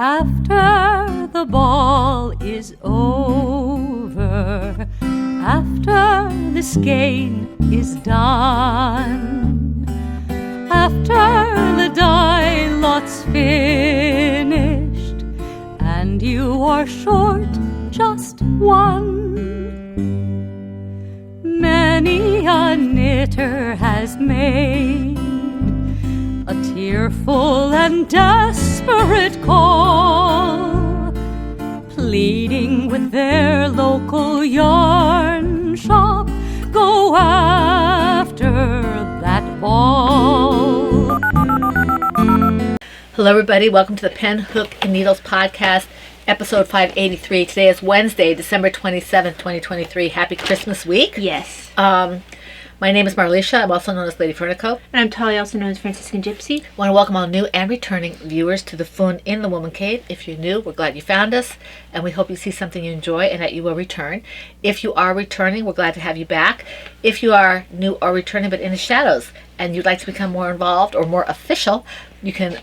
After the ball is over, after the skein is done, after the die lot's finished, and you are short just one, many a knitter has made a tearful and desperate call, pleading with their local yarn shop, go after that ball. Hello everybody, welcome to the Pen, Hook, and Needles podcast, episode 583. Today is Wednesday, December 27th, 2023. Happy Christmas week. Yes. My name is Marlisha. I'm also known as Lady Fernico. And I'm Tali, also known as Franciscan Gypsy. I want to welcome all new and returning viewers to the Fun in the Woman Cave. If you're new, we're glad you found us, and we hope you see something you enjoy and that you will return. If you are returning, we're glad to have you back. If you are new or returning but in the shadows and you'd like to become more involved or more official, you can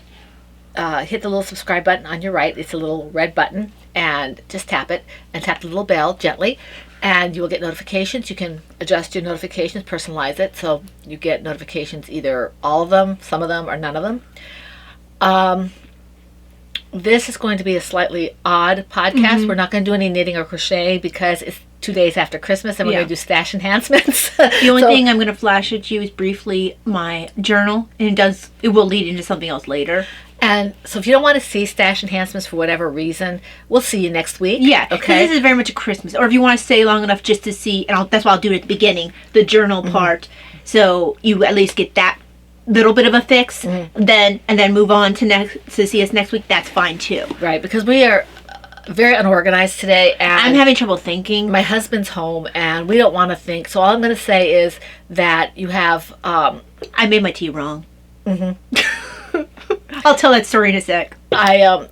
hit the little subscribe button on your right. It's a little red button, and just tap it and tap the little bell gently, and you will get notifications. You can adjust your notifications, personalize it, so you get notifications, either all of them, some of them, or none of them. This is going to be a slightly odd podcast. Mm-hmm. We're not going to do any knitting or crochet because it's 2 days after Christmas, and we're going to do stash enhancements. The only thing I'm going to flash at you is briefly my journal, and it will lead into something else later. And so if you don't want to see stash enhancements for whatever reason, we'll see you next week. Yeah, okay. This is very much a Christmas. Or if you want to stay long enough just to see, and that's why I'll do it at the beginning, the journal part, so you at least get that little bit of a fix, and then move on to see us next week. That's fine too. Right, because we are very unorganized today, and I'm having trouble thinking. My husband's home, and we don't want to think. So all I'm going to say is that you have. I made my tea wrong. I'll tell that story in a sec. What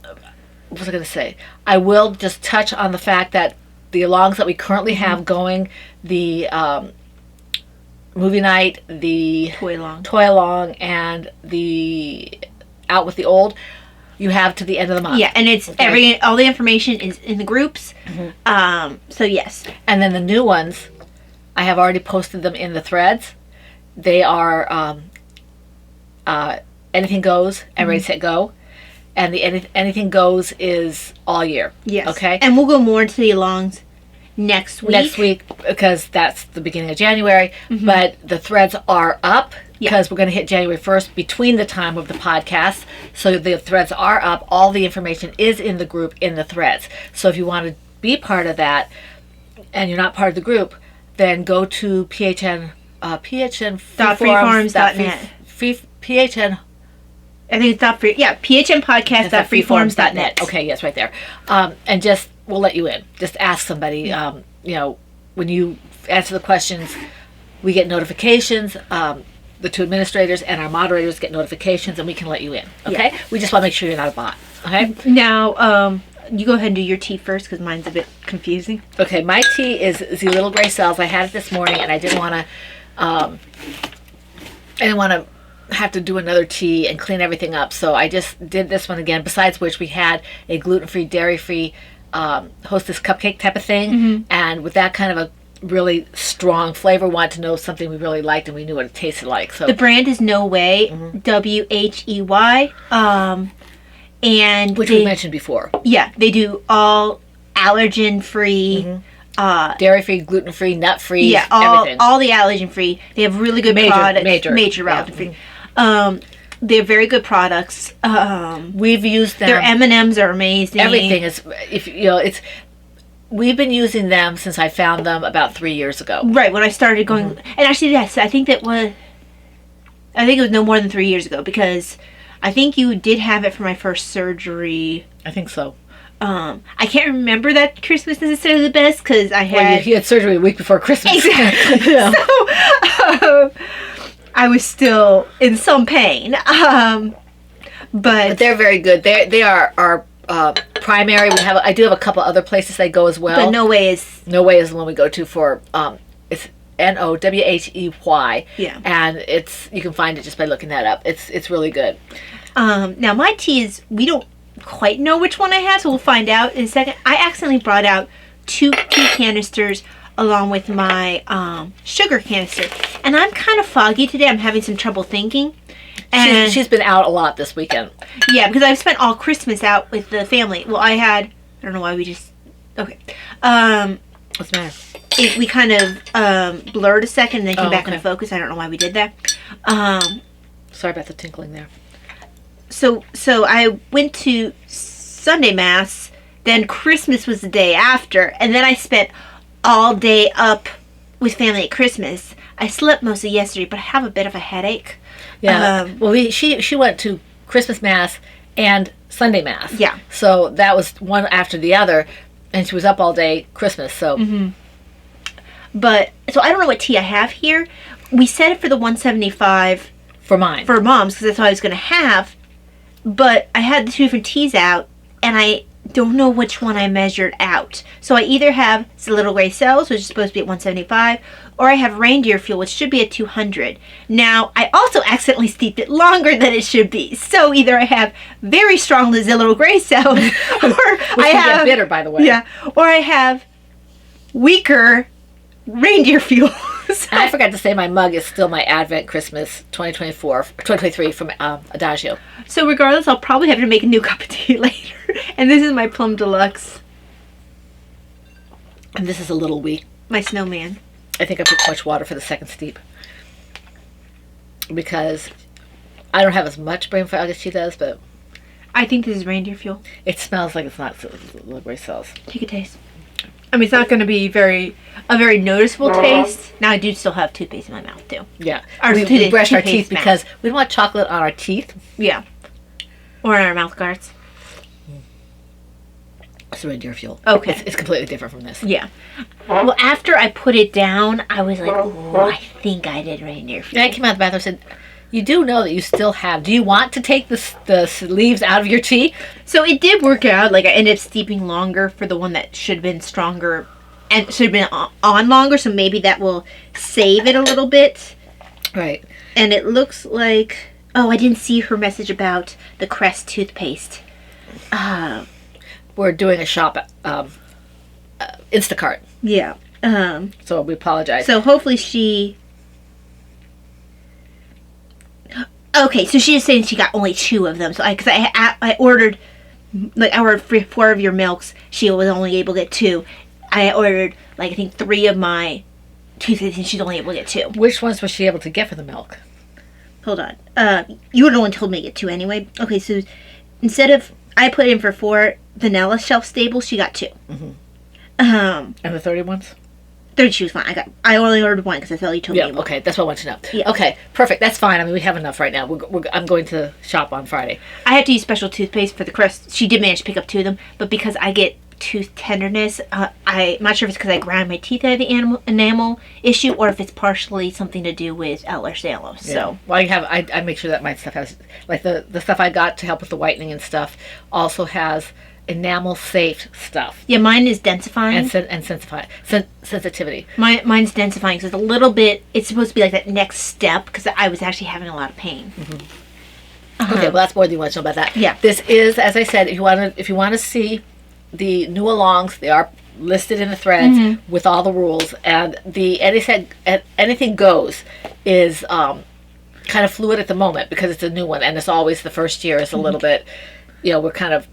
was I going to say? I will just touch on the fact that the alongs that we currently have going, the movie night, the toy along, and the out with the old, you have to the end of the month. Yeah, and it's all the information is in the groups. So yes. And then the new ones, I have already posted them in the threads. They are Anything Goes and Ready, Set, Go. And the Anything Goes is all year. Yes. Okay? And we'll go more into the alongs next week. Next week, because that's the beginning of January. But the threads are up, because we're going to hit January 1st between the time of the podcast. So the threads are up. All the information is in the group in the threads. So if you want to be part of that and you're not part of the group, then go to phn.freeforums.net. PHN. I think it's phnpodcast.freeforums.net. Okay, yes, right there. And just, we'll let you in. Just ask somebody. When you answer the questions, we get notifications. The two administrators and our moderators get notifications, and we can let you in. Okay? Yeah. We just want to make sure you're not a bot. Okay? Now, you go ahead and do your tea first, because mine's a bit confusing. Okay, my tea is the Little Gray Cells. I had it this morning, and I didn't want to have to do another tea and clean everything up, so I just did this one again. Besides which, we had a gluten-free, dairy-free Hostess cupcake type of thing, and with that kind of a really strong flavor, wanted to know something we really liked, and we knew what it tasted like. So the brand is No Way, WHEY, and we mentioned before. Yeah, they do all allergen-free. Dairy-free, gluten-free, nut-free, everything. all the allergen-free. They have really good products. Major allergen-free. They have very good products. We've used them. Their M&Ms are amazing. Everything is, we've been using them since I found them about 3 years ago. Right, when I started going, and actually, yes, I think it was no more than 3 years ago, because I think you did have it for my first surgery. I think so. I can't remember that Christmas necessarily the best, because I had... Well, you had surgery a week before Christmas. Exactly. Yeah. So, I was still in some pain. But they're very good. They are our primary. I do have a couple other places they go as well. But No Way is the one we go to for it's NOWHEY. Yeah. And you can find it just by looking that up. It's really good. Now my tea is, we don't quite know which one I have, so we'll find out in a second. I accidentally brought out two canisters along with my sugar canister. And I'm kind of foggy today. I'm having some trouble thinking. And She's been out a lot this weekend. yeah, because I've spent all Christmas out with the family. Well, I don't know why we just... Okay. What's the matter? We kind of blurred a second and then came back okay. into focus. I don't know why we did that. Sorry about the tinkling there. So I went to Sunday Mass, then Christmas was the day after, and then I spent all day up with family at Christmas. I slept most of yesterday, but I have a bit of a headache. Yeah. Well, she went to Christmas Mass and Sunday Mass. Yeah. So that was one after the other, and she was up all day Christmas. So. Mm-hmm. But so I don't know what tea I have here. We set it for the 175 For mine. for Mom's because that's what I was going to have. But I had the two different teas out, and I don't know which one I measured out. So I either have the Little Gray Cells, which is supposed to be at 175, or I have Reindeer Fuel, which should be at 200. Now, I also accidentally steeped it longer than it should be. So either I have very strong Little Gray Cells, or Which I can have get bitter, by the way. yeah, or I have weaker Reindeer Fuel. So- And I forgot to say my mug is still my Advent Christmas 2023 from Adagio. So regardless, I'll probably have to make a new cup of tea later. And this is my Plum Deluxe, And this is a little weak. my snowman. I think I put too much water for the second steep. Because I don't have as much brain fog as she does, but I think this is Reindeer Fuel. it smells like it's not Little Gray Cells. Take a taste. I mean, it's not going to be a very noticeable taste. Now, I do still have toothpaste in my mouth, too. Yeah. Our We brushed our toothpaste teeth because we don't want chocolate on our teeth. Yeah. Or in our mouth guards. It's Reindeer Fuel. Okay. It's completely different from this. Yeah. Well, after I put it down, I was like, oh, I think I did Reindeer Fuel. And I came out of the bathroom and said, you do know that you still have... Do you want to take the leaves out of your tea? So it did work out. Like, I ended up steeping longer for the one that should have been stronger and should have been on longer. So maybe that will save it a little bit. Right. And it looks like... Oh, I didn't see her message about the Crest toothpaste. We're doing a shop Instacart. Yeah. So we apologize. So hopefully she... Okay, so she is saying she got only 2 of them. So because I ordered, like, I ordered 4 of your milks. She was only able to get 2. I ordered, like, I think 3 of my toothpaste, and she's only able to get 2. Which ones was she able to get for the milk? Hold on. You were the one who told me to get 2 anyway. Okay, so instead of... I put in for 4 vanilla shelf stable, she got 2. Mm-hmm. And the 30 ones? 32 was fine. I only ordered 1 because I thought you told Yeah, me. okay. That's what I want to know. Yeah. Okay, perfect. That's fine. I mean, we have enough right now. I'm going to shop on Friday. I had to use special toothpaste for the Crest. She did manage to pick up 2 of them, but because I get tooth tenderness, I'm not sure if it's because I ground my teeth out of the enamel issue or if it's partially something to do with Ehlers-Danlos. So, well, I make sure that my stuff has, like the stuff I got to help with the whitening and stuff, also has enamel safe stuff. yeah, mine is densifying. And sensitivity. Mine's densifying, so it's a little bit, it's supposed to be like that next step because I was actually having a lot of pain. Okay, well, that's more than you want to know about that. Yeah. This is, as I said, if you want to see the new alongs, they are listed in the threads with all the rules, and the anything goes is kind of fluid at the moment because it's a new one, and it's always the first year is a little bit, we're kind of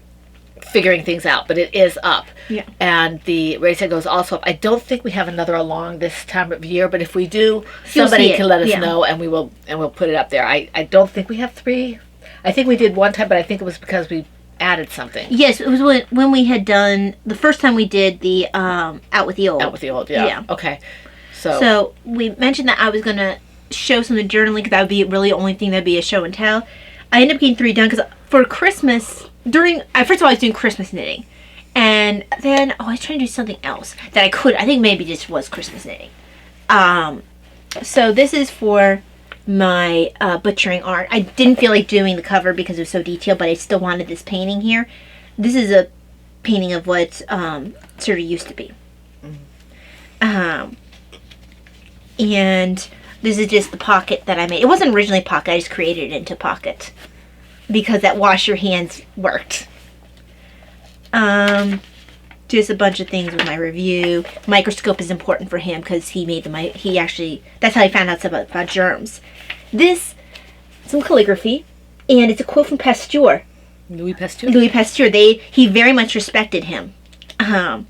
figuring things out, but it is up. Yeah. And the race set goes also up. I don't think we have another along this time of year, but if we do, somebody can let us know, and we'll put it up there. I don't think we have 3. I think we did one time, but I think it was because we added something. Yes, it was when we had done, the first time we did the Out with the Old. Out with the Old, yeah. Yeah. Okay. So we mentioned that I was going to show some of the journaling because that would be really the only thing that would be a show and tell. I ended up getting 3 done because for Christmas, first of all, I was doing Christmas knitting. And then, I was trying to do something else that I think maybe just was Christmas knitting. So this is for my butchering art. I didn't feel like doing the cover because it was so detailed, but I still wanted this painting here. This is a painting of what sort of used to be. And this is just the pocket that I made. It wasn't originally pocket, I just created it into pocket because that wash your hands worked. Just a bunch of things with my review. Microscope is important for him because he made that's how he found out about germs. This, some calligraphy, and it's a quote from Pasteur. Louis Pasteur? Louis Pasteur. He very much respected him. Pasteur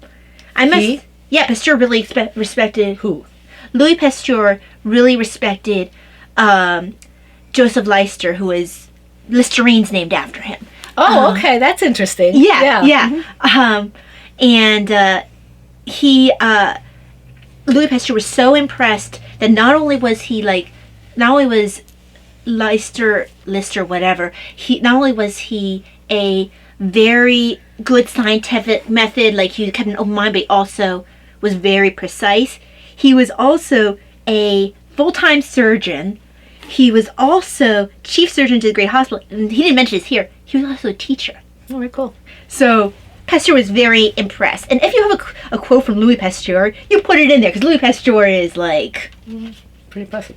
really respected... Who? Louis Pasteur really respected Joseph Lister, who is... Listerine's named after him. Oh, okay. That's interesting. Yeah. And Louis Pasteur was so impressed that not only was Lister, whatever, not only was he a very good scientific method, like he kept an open mind, but he also was very precise. He was also a full-time surgeon. He was also chief surgeon to the Great Hospital. And he didn't mention this here. He was also a teacher. Oh, very cool. So Pasteur was very impressed. And if you have a quote from Louis Pasteur, you put it in there because Louis Pasteur is like... Pretty impressive.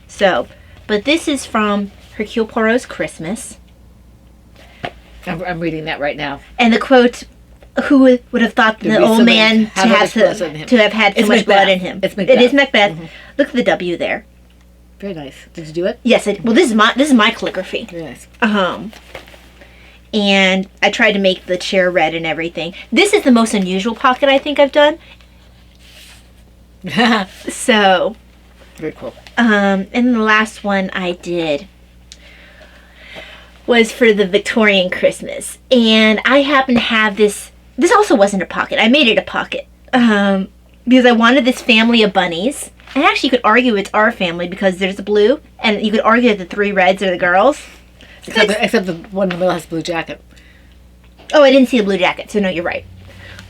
So, but this is from Hercule Poirot's Christmas. I'm reading that right now. And the quote, who would have thought the old man to have had so much blood in him? It's Macbeth. It is Macbeth. Mm-hmm. Look at the W there. Very nice. Did you do it? Yes. Well, this is my calligraphy. Very nice. And I tried to make the chair red and everything. This is the most unusual pocket I think I've done. So. Very cool. And then the last one I did was for the Victorian Christmas. And I happen to have this. This also wasn't a pocket. I made it a pocket. Because I wanted this family of bunnies. And actually you could argue it's our family because there's a blue. And you could argue that the 3 reds are the girls. Except the one in the middle has a blue jacket. Oh, I didn't see the blue jacket, so no, you're right.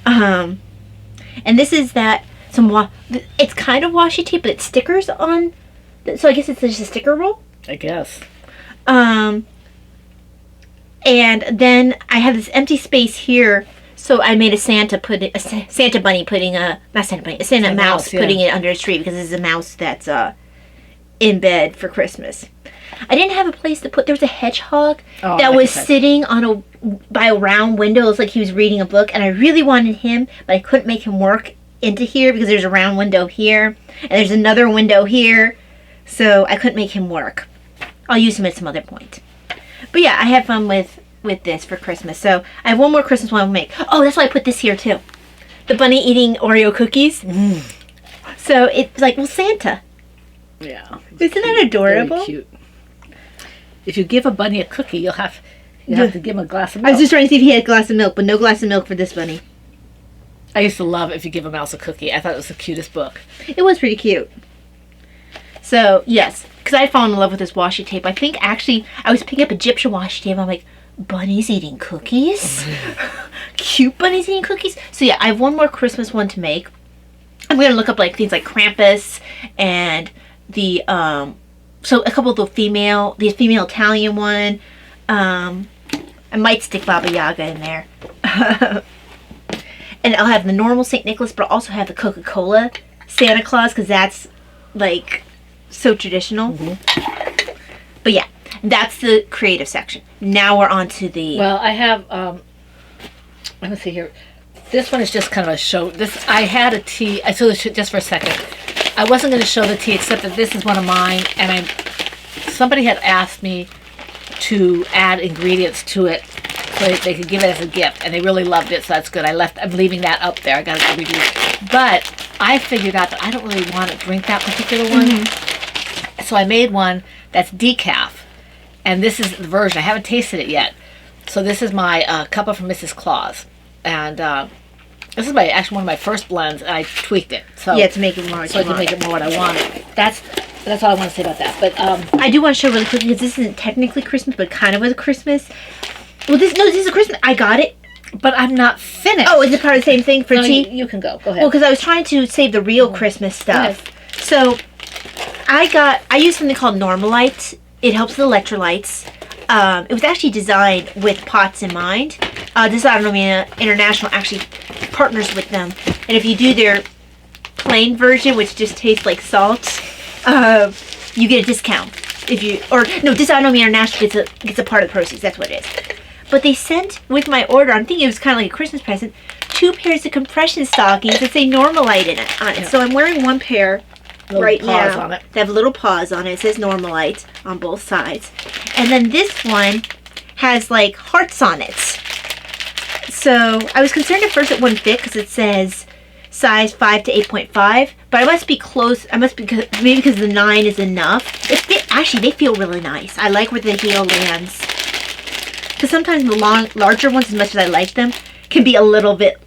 And this is that it's kind of washi tape, but it's stickers on. So I guess it's just a sticker roll. I guess. And then I have this empty space here, so I made a Santa bunny putting a mouse putting it under a tree because this is a mouse that's in bed for Christmas. I didn't have a place to put. There was a hedgehog that was sitting by a round window. It was like he was reading a book, and I really wanted him, but I couldn't make him work into here because there's a round window here, and there's another window here, so I couldn't make him work. I'll use him at some other point. But yeah, I had fun with this for Christmas. So I have one more Christmas one I'll make. Oh, that's why I put this here too. The bunny eating Oreo cookies. So it's like, well, Santa. Yeah. Isn't that adorable? Very cute. If you give a bunny a cookie, you'll have to give him a glass of milk. I was just trying to see if he had a glass of milk, but no glass of milk for this bunny. I used to love If You Give a Mouse a Cookie. I thought it was the cutest book. It was pretty cute. So, yes, because I had fallen in love with this washi tape. I think, actually, I was picking up Egyptian washi tape. I'm like, bunnies eating cookies? Cute bunnies eating cookies? So, yeah, I have one more Christmas one to make. I'm going to look up, like, things like Krampus and the, so a couple of the female Italian one. I might stick Baba Yaga in there. And I'll have the normal St. Nicholas, but I'll also have the Coca-Cola Santa Claus, because that's, like, so traditional. Mm-hmm. But yeah, that's the creative section. Now we're on to the... Well, I have, let me see here. This one is just kind of a show. I had a tea, I saw this just for a second. I wasn't going to show the tea, except that this is one of mine, and somebody had asked me to add ingredients to it so they could give it as a gift, and they really loved it, so that's good. I'm leaving that up there. I got to review it. But I figured out that I don't really want to drink that particular one. Mm-hmm. So I made one that's decaf, and this is the version. I haven't tasted it yet. So this is my cuppa from Mrs. Claus, and this is actually one of my first blends, and I tweaked it. So yeah, to make it more. So I can make it more what I want. That's all I want to say about that. But I do want to show really quickly, because this isn't technically Christmas, but kind of was a Christmas. Well, this is a Christmas. I got it. But I'm not finished. Oh, is it part of the same thing for tea? You can go. Go ahead. Well, because I was trying to save the real Christmas stuff. So I used something called Normalite. It helps with electrolytes. It was actually designed with pots in mind. Dysautonomia International actually partners with them. And if you do their plain version, which just tastes like salt, you get a discount. Dysautonomia International gets a part of the proceeds. That's what it is. but they sent with my order, I'm thinking it was kind of like a Christmas present, 2 pairs of compression stockings that say Normalite on it. So I'm wearing one pair right now. On it. They have little paws on it. It says Normalite on both sides. And then this one has like hearts on it. So I was concerned at first it wouldn't fit because it says size 5 to 8.5, but I must be close. I must be, maybe because the 9 is enough. Actually, they feel really nice. I like where the heel lands. Because sometimes the larger ones, as much as I like them, can be a little bit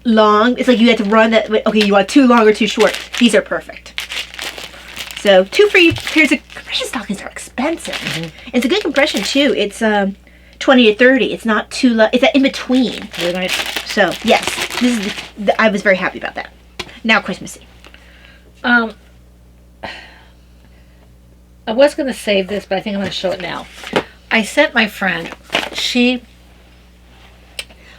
long. It's like you have to run that. Okay, you want too long or too short. These are perfect. So 2 free pairs of compression stockings are expensive. It's a good compression too. It's 20 to 30. It's not too low. It's in between. Really nice. So yes, this is I was very happy about that. Now Christmassy. I was going to save this, but I think I'm going to show it now. I sent my friend,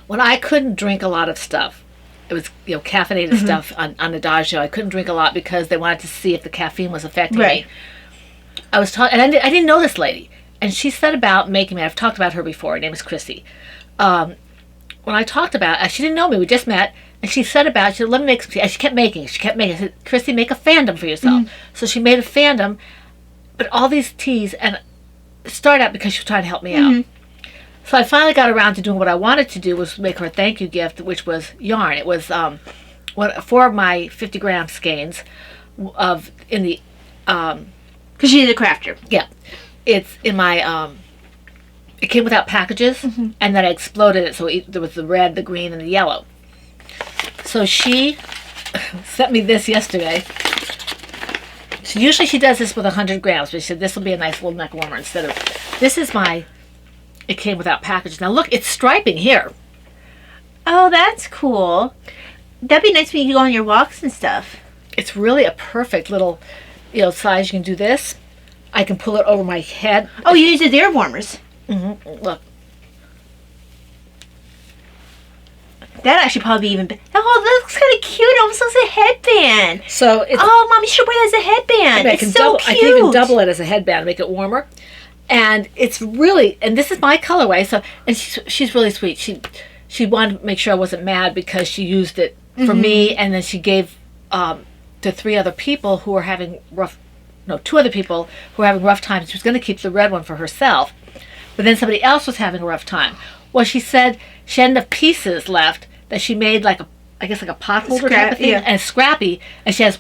when I couldn't drink a lot of stuff, it was, caffeinated stuff on Adagio. I couldn't drink a lot because they wanted to see if the caffeine was affecting me. I was talking, and I didn't know this lady, and she set about making me. I've talked about her before. Her name is Chrissy. When I talked about, she didn't know me. We just met, and she set about. She said, "Let me make some tea." And she kept making. I said, "Chrissy, make a fandom for yourself." So she made a fandom, but all these teas, and it started out because she was trying to help me out. So I finally got around to doing what I wanted to do, was make her a thank you gift, which was yarn. It was 4 of my 50-gram skeins because she's a crafter. Yeah, it's in my. It came without packages, and then I exploded it, so there was the red, the green, and the yellow. So she sent me this yesterday. So usually she does this with 100 grams, but she said this will be a nice little neck warmer instead of. This is my. It came without packages. Now look, it's striping here. Oh, that's cool. That'd be nice when you go on your walks and stuff. It's really a perfect little, size. You can do this. I can pull it over my head. Oh, you use the air warmers. Look. That actually probably even. Oh, that looks kind of cute. It almost looks like a headband. So it's. Oh, Mom, you should wear that as a headband. It's so cute. I can even double it as a headband, make it warmer. And it's really, and this is my colorway. So, and she's really sweet. She wanted to make sure I wasn't mad because she used it for me, and then she gave to 3 other people who were having 2 other people who were having rough times. She was going to keep the red one for herself, but then somebody else was having a rough time. Well, she said she had enough pieces left that she made like a pot holder type of thing, and it's scrappy, and she has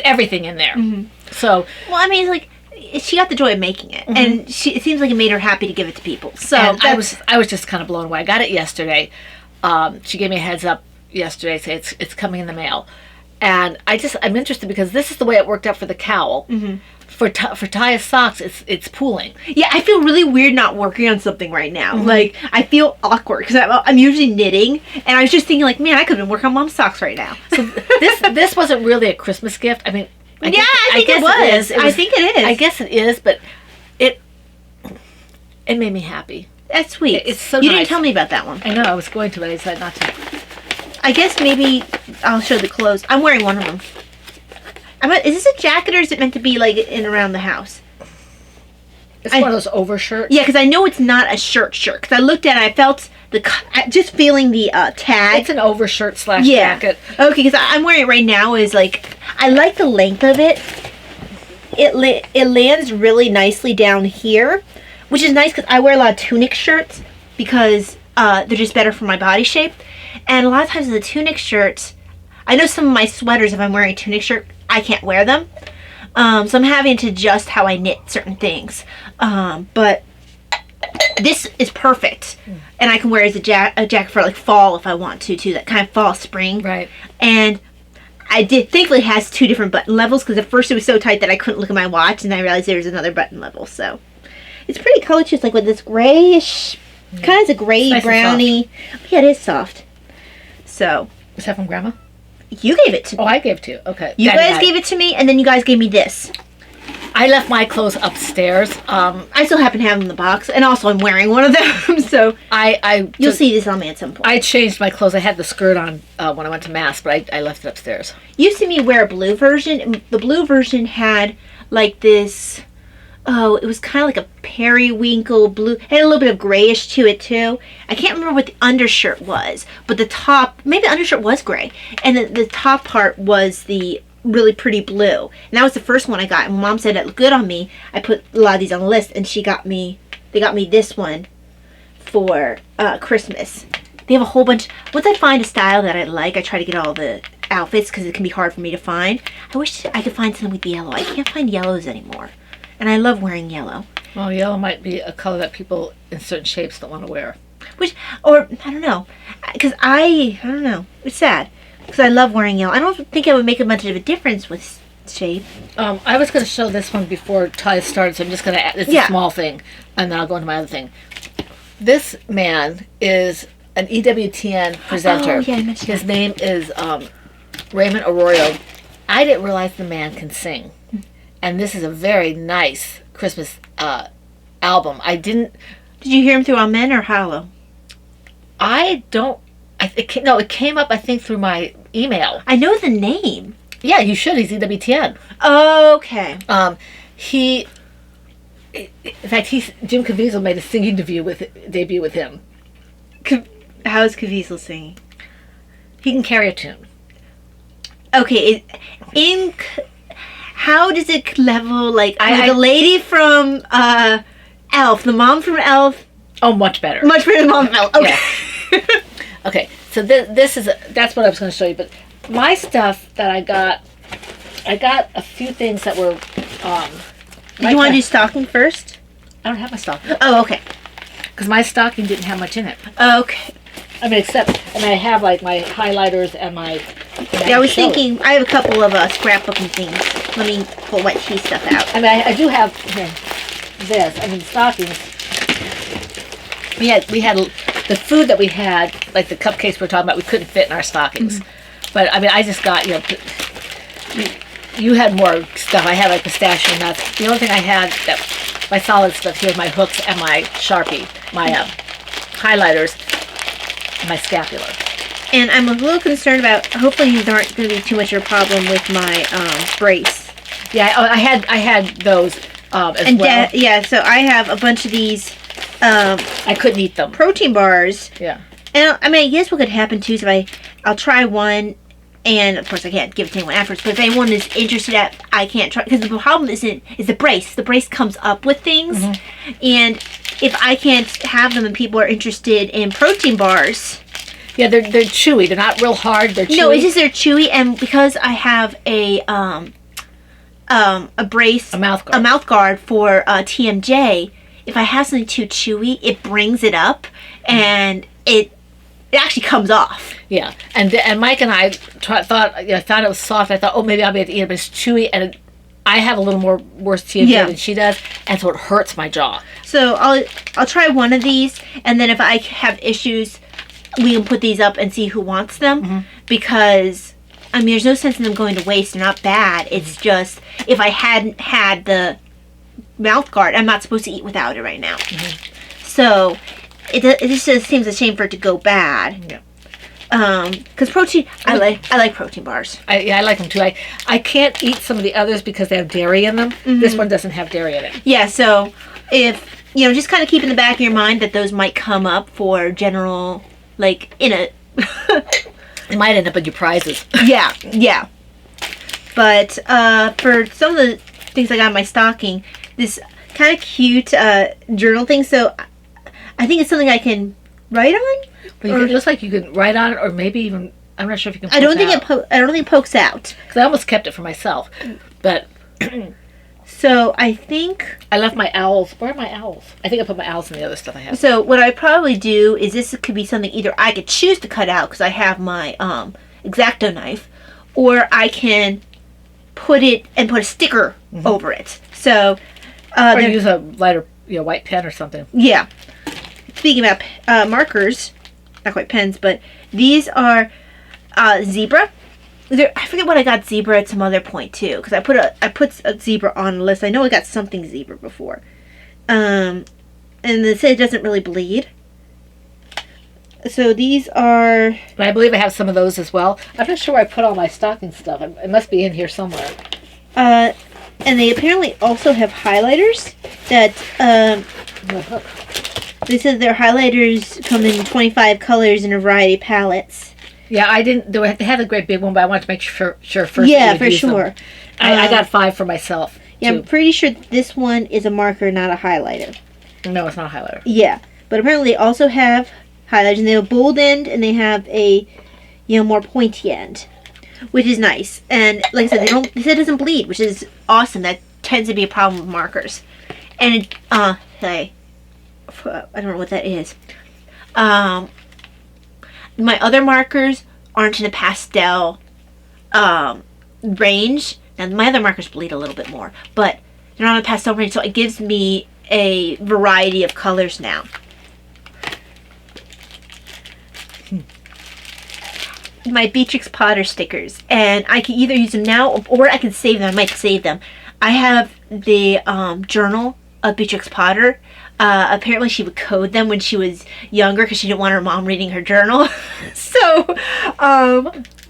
everything in there. So, well, I mean, it's like. She got the joy of making it, and it seems like it made her happy to give it to people. So I was just kind of blown away. I got it yesterday. She gave me a heads up yesterday, say it's coming in the mail, and I'm interested because this is the way it worked out for the cowl. For Taya's socks, it's pooling. Yeah, I feel really weird not working on something right now. Like I feel awkward because I'm usually knitting, and I was just thinking like, man, I could have been working on Mom's socks right now. So this wasn't really a Christmas gift. I mean. I think it was. I think it is. I guess it is, but it made me happy. That's sweet. It's so You nice. didn't tell me about that one. I know, I was going to, but I decided not to. I guess maybe I'll show the clothes. I'm wearing one of them. Is this a jacket or is it meant to be like in around the house? It's one of those overshirts. Yeah, because I know it's not a shirt. Because I looked at it, I felt just feeling the tag. It's an overshirt / jacket. Okay, because I'm wearing it right now. Is like I like the length of it. It lands really nicely down here, which is nice because I wear a lot of tunic shirts because they're just better for my body shape. And a lot of times the tunic shirts, I know some of my sweaters, if I'm wearing a tunic shirt, I can't wear them. So I'm having to adjust how I knit certain things. But this is perfect. And I can wear it as a jacket for like fall if I want to, too. That kind of fall, spring. Right. And thankfully it has 2 different button levels because at first it was so tight that I couldn't look at my watch and I realized there was another button level. So it's pretty color just like with this grayish, kind of a gray nice brownie. Yeah, it is soft. So. Is that from Grandma? You gave it to me. Oh, I gave it to you. Okay. You guys gave it to me, and then you guys gave me this. I left my clothes upstairs. I still happen to have them in the box, and also I'm wearing one of them, so you'll see this on me at some point. I changed my clothes. I had the skirt on when I went to Mass, but I left it upstairs. You see me wear a blue version, and the blue version had like this oh, it was kind of like a periwinkle blue. It had a little bit of grayish to it too. I can't remember what the undershirt was, but the top, maybe the undershirt was gray, and the top part was the really pretty blue. And that was the first one I got. And Mom said it looked good on me. I put a lot of these on the list, and they got me this one for Christmas. They have a whole bunch. Once I find a style that I like, I try to get all the outfits because it can be hard for me to find. I wish I could find something with yellow. I can't find yellows anymore. And I love wearing yellow. Well, yellow might be a color that people in certain shapes don't want to wear. Or, I don't know. Because I don't know. It's sad. Because I love wearing yellow. I don't think it would make much of a difference with shape. I was going to show this one before Ty started, so I'm just going to add, it's a small thing, and then I'll go into my other thing. This man is an EWTN presenter. Oh, yeah, I mentioned His name is Raymond Arroyo. I didn't realize the man can sing. And this is a very nice Christmas album. Did you hear him through Amen or Hallow? It came up, I think, through my email. I know the name. Yeah, you should. He's EWTN. Oh, okay. In fact, Jim Caviezel made a singing debut with him. How's Caviezel singing? He can carry a tune. Okay, how does it level, like, the lady from Elf, the mom from Elf? Oh, much better. Much better than mom from Elf. Okay. Yeah. Okay, so that's what I was going to show you, but my stuff that I got a few things that were, do you want to do stocking first? I don't have my stocking. Oh, okay. Because my stocking didn't have much in it. Okay. I mean, I have, like, my highlighters and my... Yeah, I was thinking, I have a couple of scrapbooking things. Let me pull my tea stuff out. I mean, I do have this. I mean, stockings. We had the food that we had, like the cupcakes we're talking about, we couldn't fit in our stockings. Mm-hmm. But, I mean, I just got, you had more stuff. I had, like, pistachio nuts. The only thing I had, my solid stuff here, my hooks and my Sharpie, my highlighters, and my scapular. And I'm a little concerned about, hopefully these aren't going to be too much of a problem with my brace. Yeah, I had those as well. Yeah, so I have a bunch of these. I couldn't eat them. Protein bars. Yeah. And I mean, I guess what could happen too is I'll try one, and of course I can't give it to anyone afterwards. But if anyone is interested, I can't try, because the problem is the brace. The brace comes up with things, and if I can't have them and people are interested in protein bars. Yeah, they're chewy. They're not real hard. They're chewy. No, it's just they're chewy, and because I have a brace, a mouth guard for TMJ, if I have something too chewy, it brings it up, and it actually comes off. Yeah, and Mike and I thought I found it was soft. I thought, oh, maybe I'll be able to eat it, but it's chewy, and I have a little more worse TMJ than she does, and so it hurts my jaw. So I'll try one of these, and then if I have issues, we can put these up and see who wants them, because I mean, there's no sense in them going to waste. They're not bad. It's just, if I hadn't had the mouth guard, I'm not supposed to eat without it right now. So it just seems a shame for it to go bad. Yeah. Because protein, I like protein bars. I like them too. I can't eat some of the others because they have dairy in them. This one doesn't have dairy in it. Yeah. So if just kind of keep in the back of your mind that those might come up for general, like in a. It might end up in your prizes. Yeah. But for some of the things I got in my stocking, this kind of cute journal thing. So I think it's something I can write on. It looks like you can write on it, or maybe even, I'm not sure if you can. I don't think it pokes out. Because I almost kept it for myself, but. So I think I left my owls. Where are my owls? I think I put my owls in the other stuff I have. So what I probably do is, this could be something either I could choose to cut out because I have my X-Acto knife, or I can put a sticker over it. So or use a lighter, white pen or something. Yeah. Speaking about markers, not quite pens, but these are zebra. I forget what I got zebra at some other point too, because I put a zebra on the list. I know I got something zebra before, and they say it doesn't really bleed. So these are. And I believe I have some of those as well. I'm not sure where I put all my stocking stuff. It must be in here somewhere. And they apparently also have highlighters that, they said their highlighters come in 25 colors in a variety of palettes. Yeah, I didn't. They had a great big one, but I wanted to make sure first. Yeah, for sure. I got 5 for myself. Yeah, I'm pretty sure this one is a marker, not a highlighter. No, it's not a highlighter. Yeah, but apparently they also have highlighters, and they have a bold end, and they have a, more pointy end, which is nice. And like I said, they said it doesn't bleed, which is awesome. That tends to be a problem with markers. And I don't know what that is. My other markers aren't in a pastel range. Now my other markers bleed a little bit more, but they're not in a pastel range, so it gives me a variety of colors now. My Beatrix Potter stickers, and I can either use them now or I can save them. I might save them. I have the journal of Beatrix Potter. Apparently she would code them when she was younger because she didn't want her mom reading her journal. So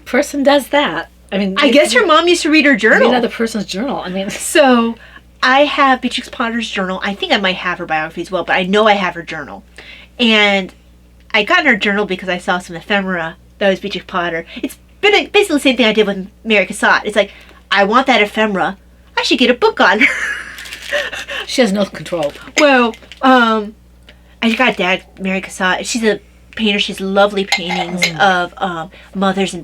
person does that. I mean, I guess her mom used to read her journal. Another person's journal. I mean, so I have Beatrix Potter's journal. I think I might have her biography as well, but I know I have her journal. And I got in her journal because I saw some ephemera that was Beatrix Potter. It's been basically the same thing I did with Mary Cassatt. It's like, I want that ephemera. I should get a book on her. She has no control. Well, I got Dad, Mary Cassatt. She's a painter. She's lovely paintings of mothers and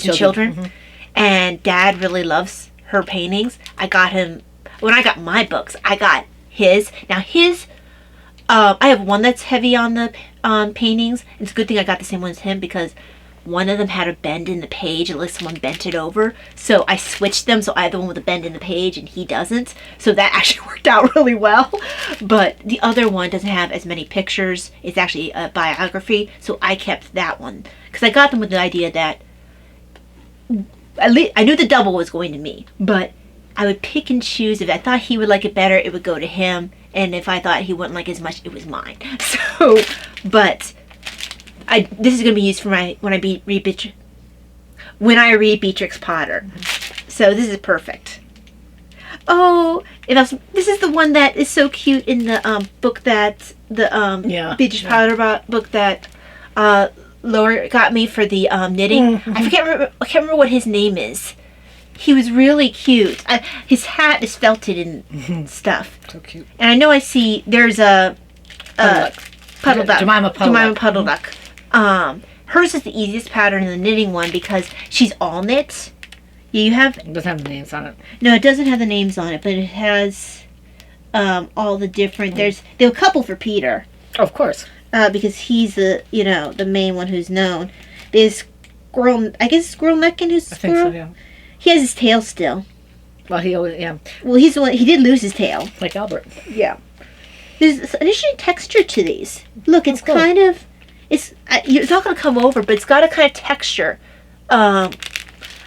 children. Mm-hmm. And Dad really loves her paintings. I got him, when I got my books, I got his. Now his, I have one that's heavy on the paintings. It's a good thing I got the same one as him because one of them had a bend in the page. It looks like someone bent it over. So I switched them, so I have the one with a bend in the page and he doesn't. So that actually worked out really well. But the other one doesn't have as many pictures. It's actually a biography. So I kept that one. Because I got them with the idea that at least I knew the double was going to me. But I would pick and choose. If I thought he would like it better, it would go to him. And if I thought he wouldn't like it as much, it was mine. So, but this is going to be used for when I read Beatrix Potter. So this is perfect. Oh, this is the one that is so cute in the book that Beatrix Potter book that Laura got me for the knitting. Mm-hmm. I can't remember what his name is. He was really cute. His hat is felted and stuff. So cute. And I know I see there's a puddle duck. Jemima Puddle Duck. Hers is the easiest pattern in the knitting one because she's all knit. You have. It doesn't have the names on it. No, it doesn't have the names on it, but it has all the different. There's a couple for Peter. Oh, of course. Because he's the main one who's known. There's Squirrel. I guess Squirrel Neckin who's Squirrel. I think so, yeah. He has his tail still. Well, he always, yeah. Well, he's the one. He did lose his tail. Like Albert. Yeah. There's additional texture to these. Look, it's cool. kind of. It's not going to come over, but it's got a kind of texture. I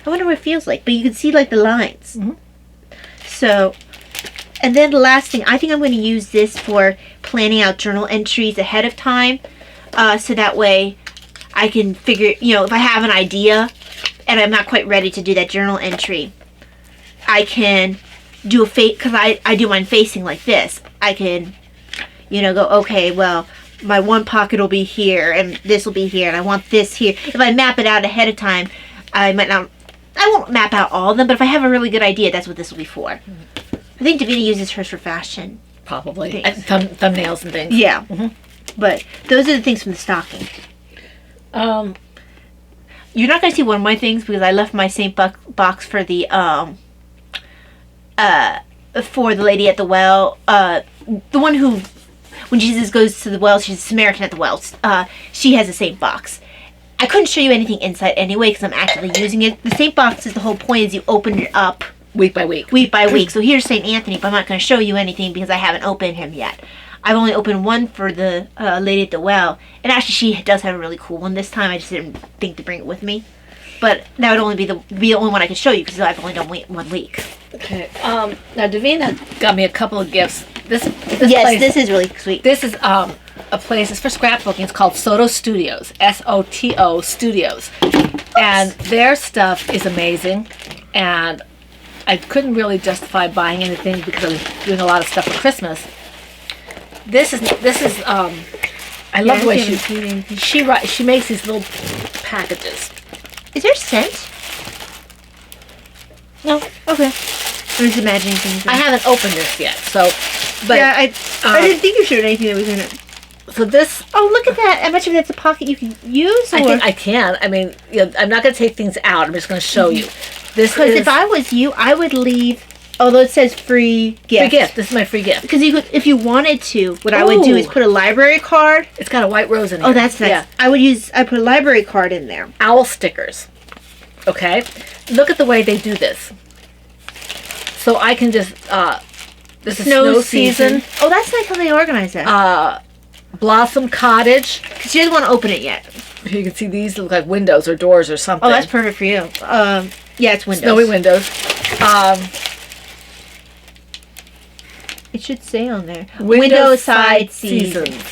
wonder what it feels like, but you can see like the lines. Mm-hmm. So, and then the last thing, I think I'm going to use this for planning out journal entries ahead of time, so that way I can figure, if I have an idea and I'm not quite ready to do that journal entry, I can do a face, because I do mine facing like this. I can, go, okay, well, my one pocket will be here and this will be here and I want this here. If I map it out ahead of time, I won't map out all of them, but if I have a really good idea, that's what this will be for. I think Davina uses hers for fashion. Probably. And thumbnails and things. Yeah. Mm-hmm. But those are the things from the stocking. You're not going to see one of my things because I left my same box for the lady at the well. The one who, when Jesus goes to the well, she's a Samaritan at the well. She has the same box. I couldn't show you anything inside anyway because I'm actively using it. The St. box is the whole point is you open it up week by week. Week by week. So here's St. Anthony, but I'm not going to show you anything because I haven't opened him yet. I've only opened one for the lady at the well. And actually she does have a really cool one this time. I just didn't think to bring it with me. But that would only be the only one I could show you because I've only done 1 week. Okay. Now Davina got me a couple of gifts. This this is really sweet. This is a place. It's for scrapbooking. It's called Soto Studios. SOTO Studios, and their stuff is amazing. And I couldn't really justify buying anything because I was doing a lot of stuff for Christmas. This is I love the way she makes these little packages. Is there scent? No. Okay. I'm just imagining things. I haven't opened this yet, so. But yeah, I didn't think you showed anything that was in it. So this. Oh, look at that! I bet you that's a pocket you can use. Or? I think I can. I mean, I'm not going to take things out. I'm just going to show you. This because if I was you, I would leave. Although it says free gift. Free gift. This is my free gift. Because you could, if you wanted to, what I would do is put a library card. It's got a white rose in it. Oh, that's nice. Yeah. I put a library card in there. Owl stickers. Okay. Look at the way they do this. So I can just this is snow season. Oh, that's nice how they organize that. Blossom Cottage. Because she doesn't want to open it yet. You can see these look like windows or doors or something. Oh, that's perfect for you. Yeah, it's windows. Snowy windows. It should say on there. Window side seasons.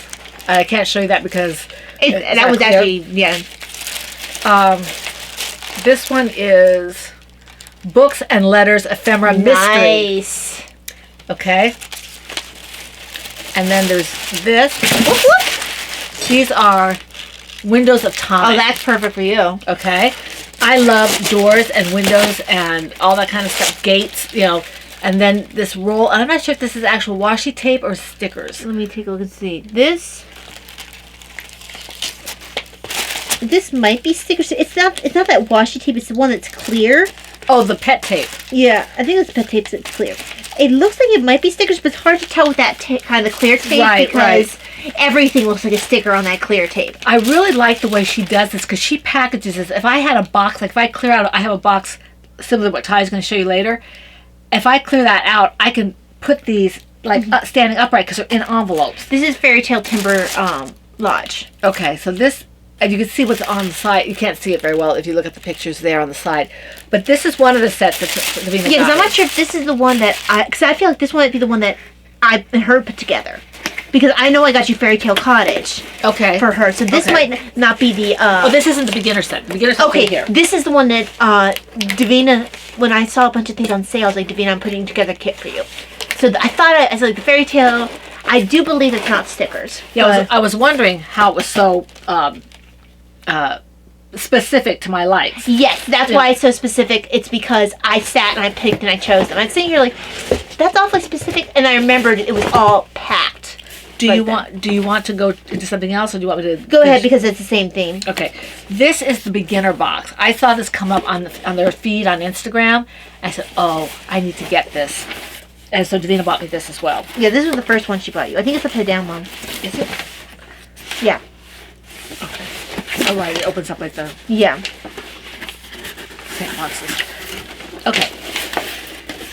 I can't show you that because that was clear. Actually, yeah. This one is Books and Letters Ephemera Mystery. Nice. Okay. And then there's this. Whoop. These are Windows of Time. Oh, that's perfect for you. Okay. I love doors and windows and all that kind of stuff. Gates, And then this roll. I'm not sure if this is actual washi tape or stickers. Let me take a look and see. This might be stickers. It's not that washi tape. It's the one that's clear. Oh, the pet tape. Yeah, I think it's pet tape that's clear. It looks like it might be stickers, but it's hard to tell with that kind of clear tape because everything looks like a sticker on that clear tape. I really like the way she does this because she packages this. If I had a box, like if I clear out, I have a box similar to what Ty's going to show you later. If I clear that out, I can put these like standing upright because they're in envelopes. This is Fairy Tale Timber Lodge. Okay, so this, and you can see what's on the side. You can't see it very well if you look at the pictures there on the side. But this is one of the sets that's being because I'm not sure if this is the one that because I feel like this one might be the one that I and her put together. Because I know I got you Fairy Tale Cottage. Okay. For her, so this might not be the. Oh, this isn't the beginner set. The beginner set. Okay, here. This is the one that Davina. When I saw a bunch of things on sale, I was like, Davina, I'm putting together a kit for you. So I thought I was like the Fairy Tale. I do believe it's not stickers. Yeah, I was wondering how it was so specific to my likes. Yes, that's why it's so specific. It's because I sat and I picked and I chose them. I'm sitting here like, that's awfully specific, and I remembered it was all packed. Do you want to go into something else, or do you want me to go ahead because it's the same theme? Okay, this is the beginner box. I saw this come up on their feed on Instagram. I said, "Oh, I need to get this," and so Davina bought me this as well. Yeah, this was the first one she bought you. I think it's upside down one. Is it? Yeah. Okay. Oh right, it opens up like the St. Monsters. Okay.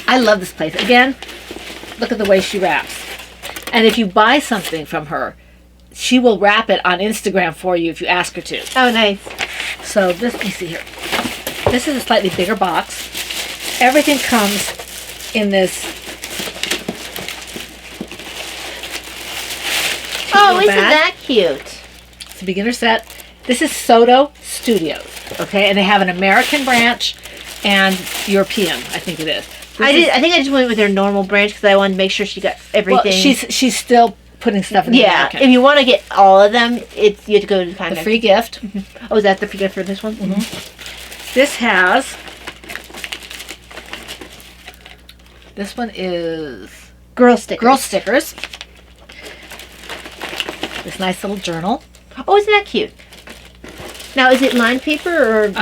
I love this place. Again, look at the way she wraps. And if you buy something from her, she will wrap it on Instagram for you if you ask her to. Oh, nice. So this, let me see here. This is a slightly bigger box. Everything comes in this. Oh, isn't that cute? It's a beginner set. This is Soto Studios, okay? And they have an American branch and European, I think it is. I think I just went with their normal branch because I wanted to make sure she got everything. Well, she's still putting stuff in the American. If you want to get all of them, you have to go to kind of the free gift. Mm-hmm. Oh, is that the free gift for this one? Mm-hmm. This has. This one is girl stickers. Girl stickers. This nice little journal. Oh, isn't that cute? Now, is it lined paper or?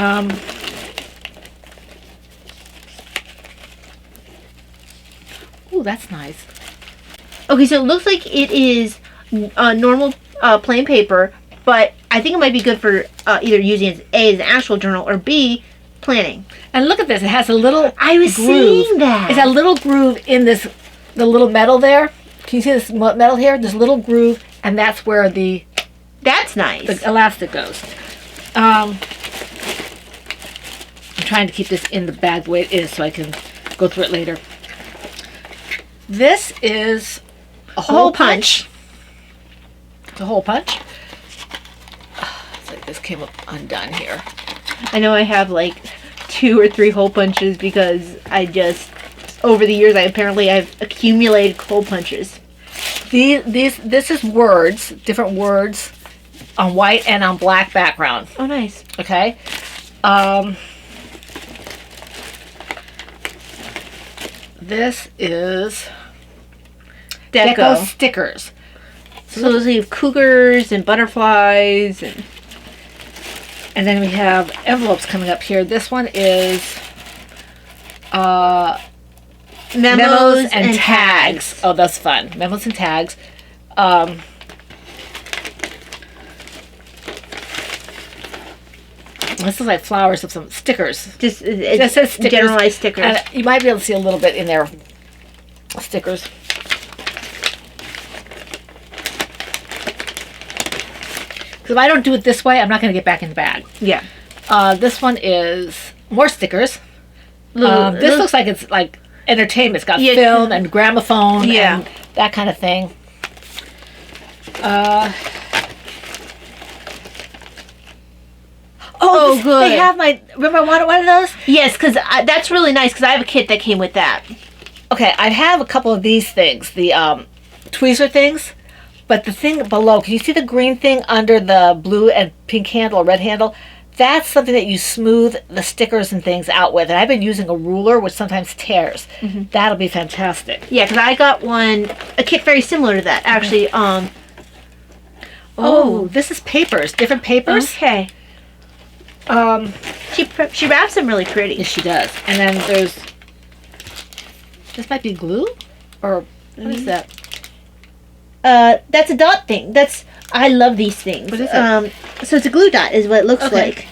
Oh, that's nice. Okay, so it looks like it is normal plain paper, but I think it might be good for either using as A as an actual journal or B planning. And look at this; it has a little. I was seeing that. It's a little groove in the little metal there. Can you see this metal here? This little groove, and that's where the. That's nice. The elastic goes. I'm trying to keep this in the bag the way it is so I can go through it later. This is a hole punch. It's a hole punch. It's like this came up undone here. I know I have like 2 or 3 hole punches because over the years, I've accumulated hole punches. This is words, different words on white and on black background. Oh, nice. Okay. This is Deco stickers. So those leave cougars and butterflies and then we have envelopes coming up here. This one is memos and tags. Oh, that's fun. Memos and tags. This is like flowers of some stickers. Just says stickers. Generalized stickers. And you might be able to see a little bit in there. Stickers. Because if I don't do it this way, I'm not going to get back in the bag. Yeah. This one is more stickers. This looks like it's like entertainment. It's got film and gramophone and that kind of thing. Oh, good. They have remember I wanted one of those? Yes, because that's really nice because I have a kit that came with that. Okay, I have a couple of these things, the tweezer things, but the thing below, can you see the green thing under the blue and pink handle or red handle? That's something that you smooth the stickers and things out with. And I've been using a ruler, which sometimes tears. Mm-hmm. That'll be fantastic. Yeah, because I got a kit very similar to that, actually. This is papers, different papers. Okay. She wraps them really pretty. Yes, she does. And then there's, this might be glue? Or what is that? That's a dot thing. I love these things. What is it? So it's a glue dot is what it looks like.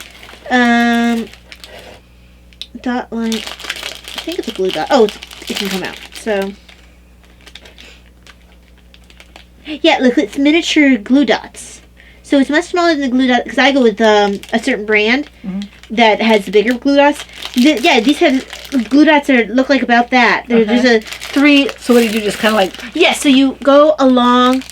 Dot line. I think it's a glue dot. Oh, it can come out. So. Yeah, look, it's miniature glue dots. So it's much smaller than the glue dot, because I go with a certain brand that has the bigger glue dots. These have glue dots that look like about that. There's a 3... So what do you do, just kind of like... Yeah, so you go along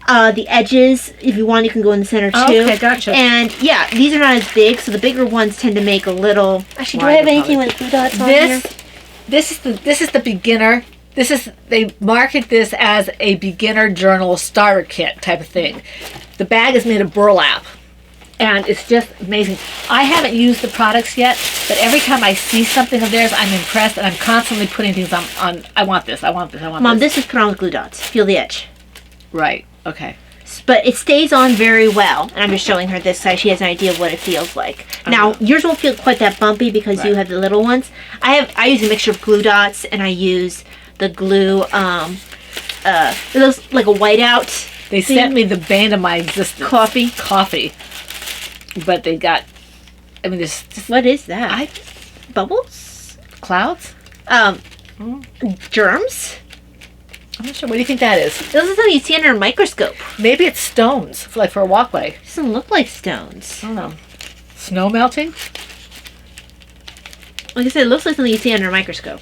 the edges. If you want, you can go in the center too. Okay, gotcha. And yeah, these are not as big, so the bigger ones tend to make a little... Actually, do I have anything with glue dots on here? This is the beginner... They market this as a beginner journal starter kit type of thing. The bag is made of burlap, and it's just amazing. I haven't used the products yet, but every time I see something of theirs, I'm impressed, and I'm constantly putting things on. I want this. Mom, this is put on with glue dots. Feel the edge. Right. Okay. But it stays on very well, and I'm just showing her this so she has an idea of what it feels like. Now, yours won't feel quite that bumpy because you have the little ones. I use a mixture of glue dots, and I use the glue, it looks like a whiteout. They sent me the bane of my existence. Coffee. But they got, there's just... What is that? Bubbles? Clouds? Germs? I'm not sure. What do you think that is? Those are something you see under a microscope. Maybe it's stones, for a walkway. It doesn't look like stones. I don't know. Snow melting? Like I said, it looks like something you see under a microscope.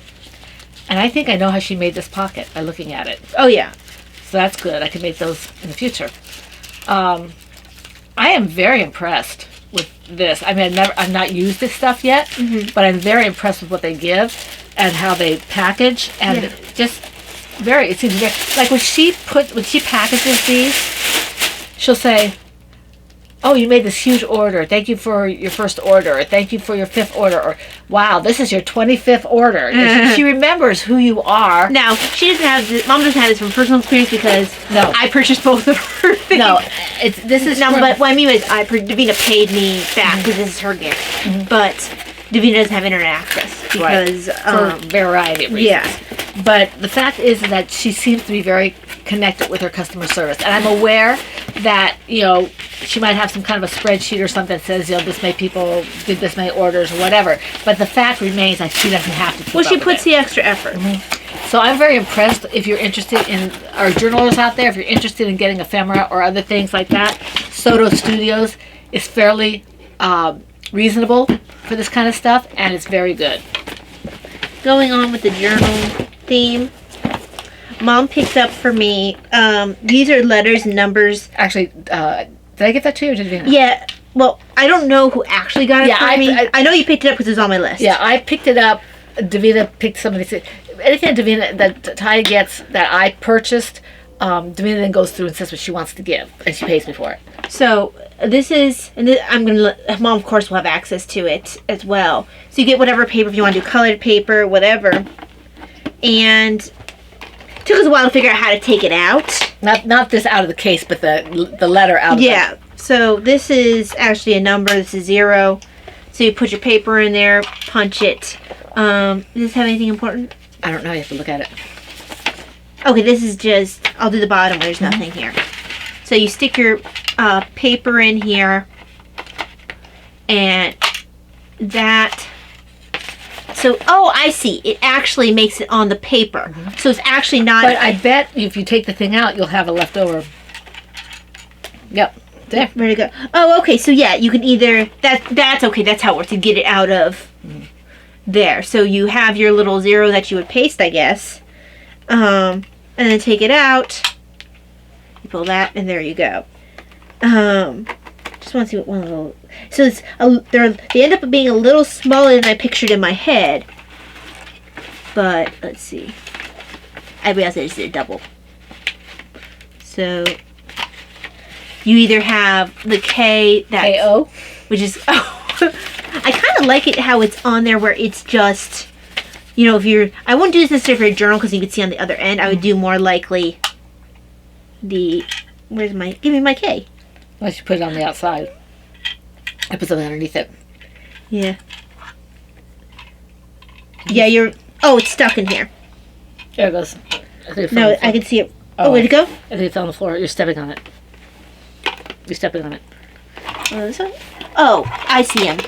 And I think I know how she made this pocket by looking at it. Oh, yeah. So that's good. I can make those in the future. I am very impressed with this. I've not used this stuff yet, but I'm very impressed with what they give and how they package, and just it seems very, like when she packages these, she'll say, "Oh, you made this huge order. Thank you for your first order. Or, thank you for your 5th order." Or, "Wow, this is your 25th order." She remembers who you are. Now, she doesn't have this. Mom doesn't have this from personal experience because I purchased both of her things. No, but what I mean is, Davina paid me back because this is her gift. But Davina doesn't have internet access because for a variety of reasons. Yeah. But the fact is that she seems to be very connected with her customer service, and I'm aware that she might have some kind of a spreadsheet or something that says this many people did this many orders or whatever. But the fact remains that she doesn't have to. She puts the extra effort. So I'm very impressed. If you're interested in our journalers out there, if you're interested in getting ephemera or other things like that, Soto Studios is fairly reasonable for this kind of stuff, and it's very good. Going on with the journal theme, Mom picked up for me, these are letters and numbers. Actually, did I get that to you or did you? Yeah, well, I don't know who actually got it for me. I know you picked it up because it was on my list. Yeah, I picked it up. Davina picked some of these. Anything that Ty gets that I purchased, Davina then goes through and says what she wants to give, and she pays me for it. So this is, and I'm going to let, Mom, of course, will have access to it as well. So you get whatever paper, if you want to do colored paper, whatever. And it took us a while to figure out how to take it out. Not this out of the case, but the letter out of it. Yeah. So this is actually a number. This is 0. So you put your paper in there, punch it. Does this have anything important? I don't know. You have to look at it. Okay, this is just, I'll do the bottom where there's nothing here. So you stick your paper in here, and that, so, oh, I see. It actually makes it on the paper. So it's actually not. But I bet if you take the thing out, you'll have a leftover. Yep. There. Ready to go. Oh, okay. So yeah, you can either, that's okay. That's how it works. You get it out of there. So you have your little 0 that you would paste, I guess. And then take it out. You pull that, and there you go. Just want to see what one of those. So it's they end up being a little smaller than I pictured in my head. But let's see. I realized I just did a double. So you either have the K that KO, which is I kind of like it how it's on there where it's just, you know, if you're, I wouldn't do this necessarily for a journal because you can see on the other end. I would do more likely the, give me my K. Why don't you put it on the outside? I put something underneath it. Yeah. Yeah, it's stuck in here. There it goes. No, I can see it. Oh, where'd it go? I think it's on the floor. You're stepping on it. You're stepping on it. This one? Oh, I see him.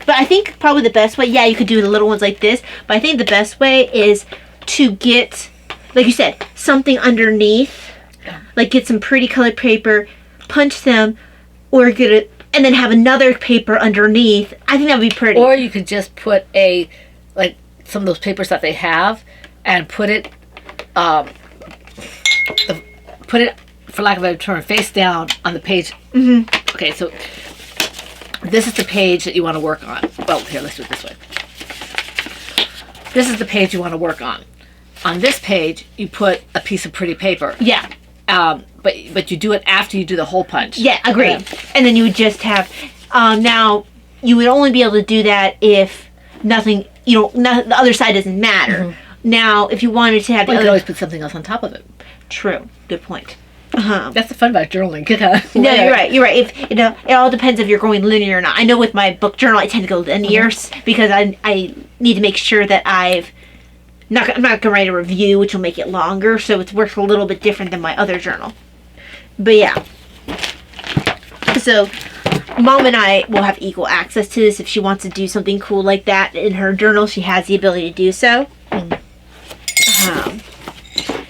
But I think probably the best way, yeah, you could do the little ones like this, but I think the best way is to get, like you said, something underneath, like get some pretty colored paper, punch them, or get it, and then have another paper underneath. I think that would be pretty. Or you could just put like some of those papers that they have, and put it, for lack of a better term, face down on the page. Okay, so this is the page that you want to work on. Well, here, let's do it this way. This is the page you want to work on. On this page, you put a piece of pretty paper. Yeah. But you do it after you do the hole punch. Yeah, agreed. And then you would just have, now, you would only be able to do that if nothing, the other side doesn't matter. Now, if you wanted to have you could always put something else on top of it. True. Good point. That's the fun about journaling. No, you're right. You're right. If it all depends if you're going linear or not. I know with my book journal, I tend to go linear because I need to make sure that I'm not going to write a review, which will make it longer. So it works a little bit different than my other journal. But yeah. So Mom and I will have equal access to this. If she wants to do something cool like that in her journal, she has the ability to do so.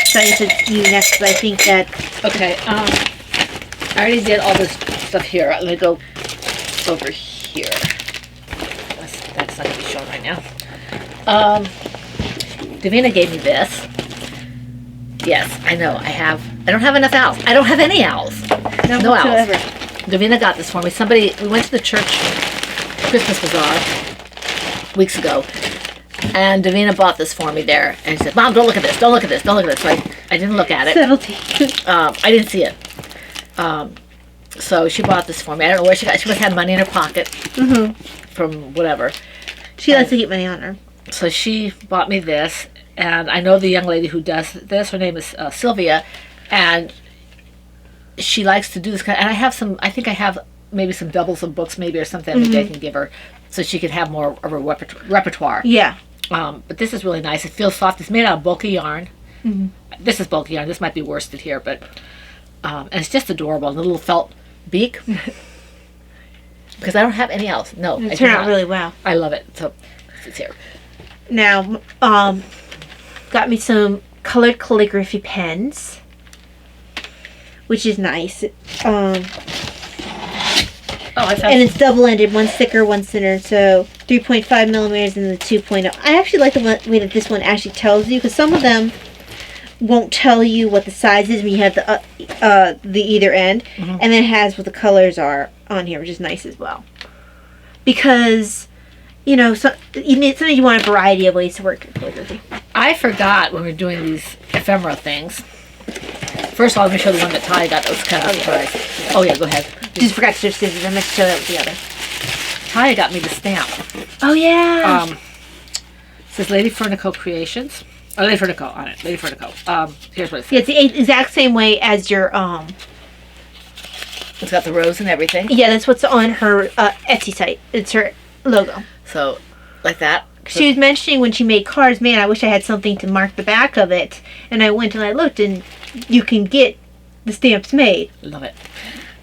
So I guess it's you next, but I think that... Okay, I already did all this stuff here. Let me go over here. That's not going to be shown right now. Davina gave me this. Yes, I know. I don't have enough owls. I don't have any owls. No owls. Davina got this for me. We went to the church Christmas bazaar weeks ago. And Davina bought this for me there. And she said, Mom, don't look at this. Don't look at this. Don't look at this. So I didn't look at it. Subtlety. I didn't see it. So she bought this for me. I don't know where she got it. She must have had money in her pocket. From whatever. She likes to keep money on her. So she bought me this. And I know the young lady who does this. Her name is Sylvia. And she likes to do this kind of, and I think I have maybe some doubles of books maybe or something that I can give her so she could have more of a repertoire. Yeah. But this is really nice. It feels soft. It's made out of bulky yarn. This is bulky yarn. This might be worsted here, but and it's just adorable. And the little felt beak. Because I don't have any else. No, it turned out really well. I love it. So it's here. Now, got me some colored calligraphy pens, which is nice. And it's double-ended, one's thicker, one's thinner, so 3.5 millimeters and the 2.0. I actually like the way that this one actually tells you, because some of them won't tell you what the size is when you have the either end, and then it has what the colors are on here, which is nice as well. Because, you know, sometimes you want a variety of ways to work your calligraphy. I forgot when we were doing these ephemera things. First of all, let me show the one that Ty got. That was kind of a surprise. Oh, yeah, go ahead. Just forgot to show scissors. I meant to show that with the other. Ty got me the stamp. Oh, yeah. It says Lady Furnico Creations. Oh, Lady Furnico on it. Lady Furnico. Here's what it says. Yeah, it's the exact same way as your, It's got the rose and everything. Yeah, that's what's on her Etsy site. It's her logo. So, like that. She was mentioning when she made cards, man, I wish I had something to mark the back of it. And I went and I looked, and you can get the stamps made. Love it.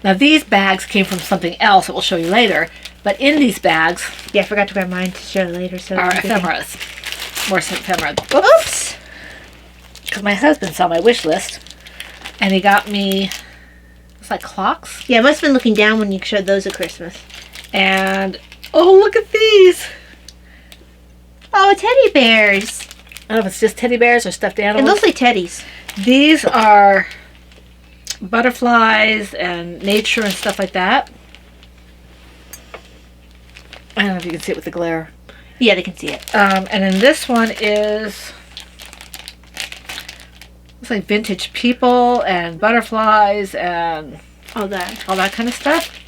Now, these bags came from something else that we'll show you later. But in these bags... Yeah, I forgot to grab mine to show later. So are ephemeras. More ephemera. Oops! Because my husband saw my wish list, and he got me... It's like clocks. Yeah, I must have been looking down when you showed those at Christmas. And... Oh, look at these! Oh, teddy bears! I don't know if it's just teddy bears or stuffed It animals. looks like teddies. These are butterflies and nature and stuff like that. I don't know if you can see it with the glare. Yeah, they can see it. And then this one is... It's like vintage people and butterflies and Oh, that. all that kind of stuff.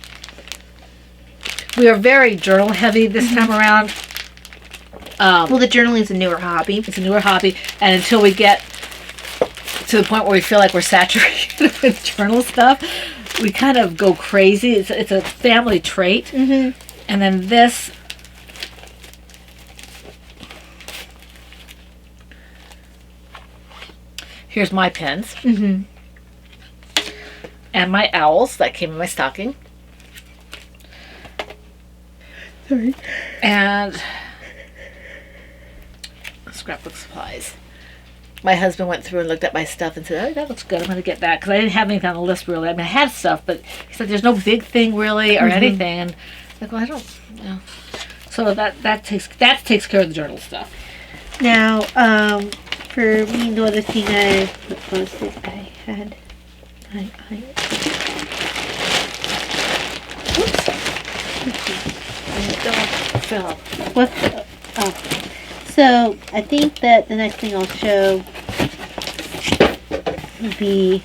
We are very journal heavy this time around. Well, the journaling is a newer hobby. It's a newer hobby, and until we get to the point where we feel like we're saturated with journal stuff, we kind of go crazy. It's a family trait. Mm-hmm. And then this... Here's my pens. Mm-hmm. And my owls that came in my stocking. Sorry. And scrapbook supplies. My husband went through and looked at my stuff and said, oh, that looks good. I'm going to get that. Because I didn't have anything on the list, really. I mean, I had stuff, but he said there's no big thing, really, or anything. And I'm like, well, I don't know. So that takes care of the journal stuff. Now, for me, the other thing I posted, I had... What? Oh. So, I think that the next thing I'll show will be...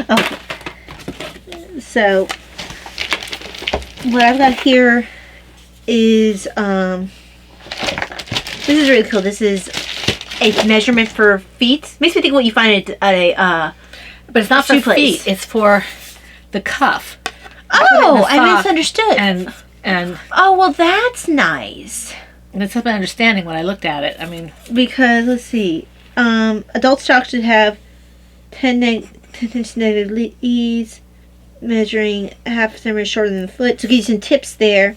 Oh. So, what I've got here is, this is really cool. This is a measurement for feet. Makes me think of what you find at a, but it's not for shoe place. feet. It's for the cuff. Oh, I misunderstood. And oh, well, that's nice. it's my understanding when I looked at it. I mean, Because, let's see, adult socks should have 10 inch negative ease, measuring half a centimeter shorter than the foot. So, give you some tips there.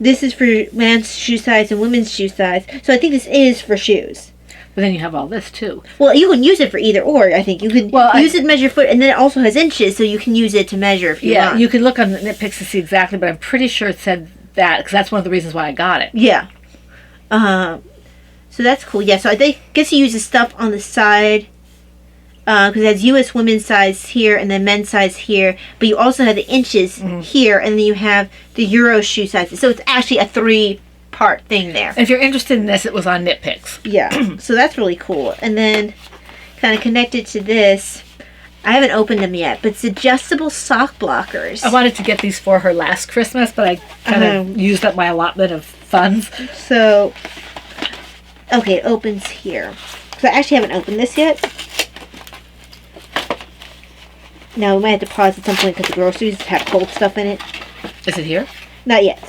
This is for men's shoe size and women's shoe size. So, I think this is for shoes. but then you have all this too. Well, you can use it for either or. I think you could use it to measure foot, and then it also has inches, so you can use it to measure if you want. Yeah, you can look on the nitpicks to see exactly, but I'm pretty sure it said that because that's one of the reasons why I got it. Yeah. So that's cool. Yeah. So I guess you use the stuff on the side because it has U.S. women's size here and then men's size here, but you also have the inches here, and then you have the Euro shoe sizes. So it's actually a 3-part thing there. If you're interested in this, it was on nitpicks. Yeah. So that's really cool. And then kind of connected to this, I haven't opened them yet, but it's adjustable sock blockers. I wanted to get these for her last Christmas, but I kind of used up my allotment of funds. So, okay, it opens here. So I actually haven't opened this yet. Now, we might have to pause at some point because the groceries have cold stuff in it. Is it here? Not yet.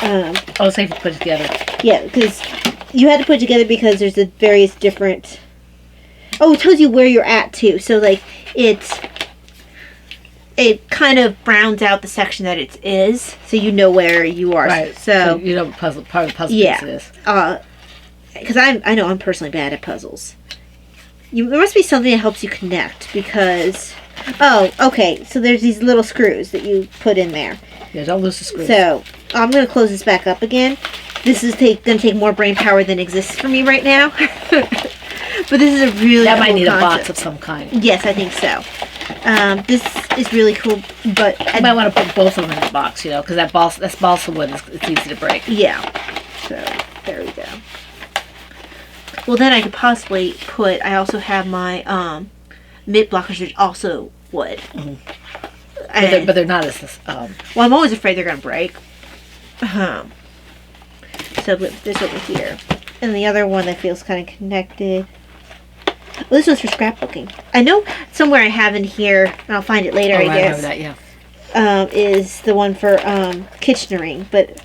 Oh, so you have to put it together. Yeah, because you had to put it together because there's the various different... Oh, it tells you where you're at, too. So, like, it kind of browns out the section that it is, so you know where you are. Right. So you know what part of the puzzle yeah. piece it is. Because I know I'm personally bad at puzzles. There must be something that helps you connect, because... Oh, okay. So there's these little screws that you put in there. Yeah, don't lose the screws. So, I'm going to close this back up again. This is going to take more brain power than exists for me right now. But this is a really That might cool need concept. a box of some kind. Yes, I think so. This is really cool, but You might want to put both of them in the box, you know, because that's balsa wood. It's easy to break. yeah. So there we go. Well, then I could possibly put. I also have my mitt blockers, which are also wood. But they're not as Well, I'm always afraid they're gonna break. So with this over here, and the other one that feels kind of connected. Well, this one's for scrapbooking. I know somewhere I have in here, and I'll find it later. I remember guess that, yeah. is the one for Kitchenering, but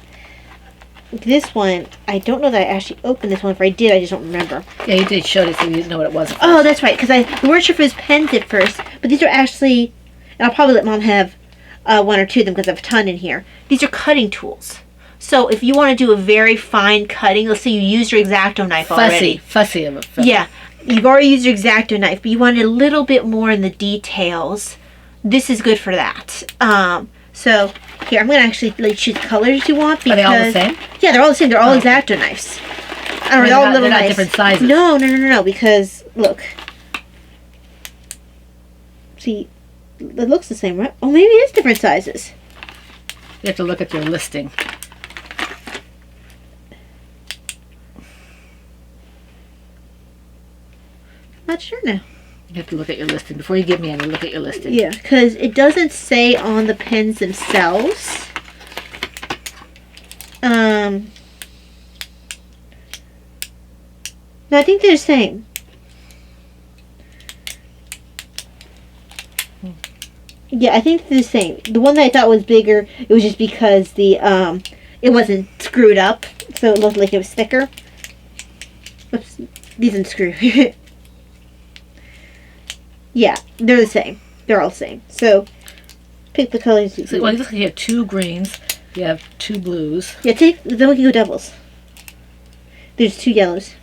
this one I don't know that I actually opened this one. If I did, I just don't remember. Yeah, you did show it, so you didn't know what it was. Oh, that's right, because I weren't sure if it was pens at first, but these are actually, and I'll probably let Mom have one or two of them because I have a ton in here. These are cutting tools. So if you want to do a very fine cutting, let's say you used your X-Acto knife already. Fussy of a Yeah, you've already used your X-Acto knife, but you wanted a little bit more in the details. This is good for that. So here, I'm going to actually choose the colors you want. Because, Are they all the same? Yeah, they're all the same. They're all X-Acto knives. They're all little they're not knives. different sizes. No, because, look. See, it looks the same, right? Oh, maybe it is different sizes. You have to look at your listing. Not sure now. You have to look at your listing. Before you give me any, look at your listing. Yeah, because it doesn't say on the pens themselves. No, I think they're the same. Yeah, I think they're the same. The one that I thought was bigger, it was just because the it wasn't screwed up, so it looked like it was thicker. Oops, these didn't screw. Yeah, they're the same. They're all the same. So, pick the colors. So, well, it looks like you have 2 greens. You have 2 blues. Yeah, then we can go doubles. There's 2 yellows.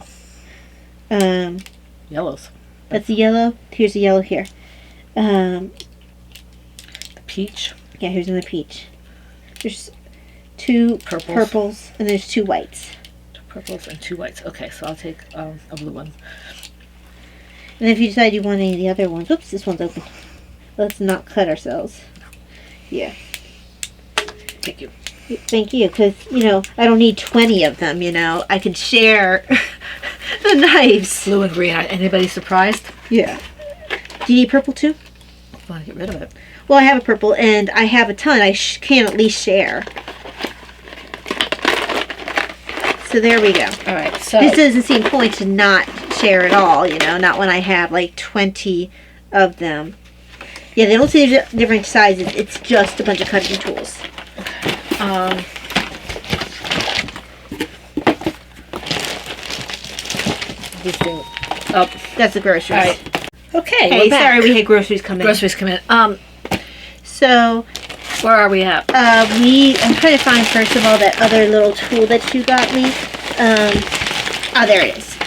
Yellows. That's the yellow. Here's the yellow here. The peach. Yeah, here's another peach. There's 2 purples, and there's 2 whites. 2 purples and 2 whites. Okay, so I'll take a blue one. And if you decide you want any of the other ones, oops, this one's open. Let's not cut ourselves. Yeah. Thank you. Thank you, because, I don't need 20 of them, I can share the knives. Blue and green. Anybody surprised? Yeah. Do you need purple too? I want to get rid of it. Well, I have a purple, and I have a ton. I can at least share. So there we go. All right, so This doesn't seem point to not share at all, not when I have like 20 of them. Yeah, they don't say there's different sizes. It's just a bunch of cutting tools. these things. Oh, That's the groceries. all right. Okay, Hey, we're back. sorry we had groceries come in. Groceries come in. So, Where are we at? I'm trying to find, first of all, that other little tool that you got me. There it is.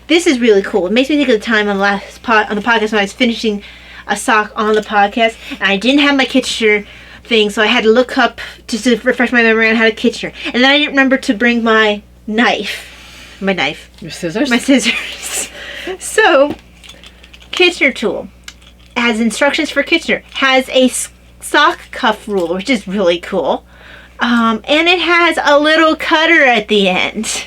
This is really cool. It makes me think of the time on the podcast when I was finishing a sock on the podcast, and I didn't have my Kitchener thing, so I had to look up just to refresh my memory on how to Kitchener. And then I didn't remember to bring my knife. Your scissors? My scissors. So, Kitchener tool has instructions for Kitchener. Has a sock cuff ruler, which is really cool. And it has a little cutter at the end.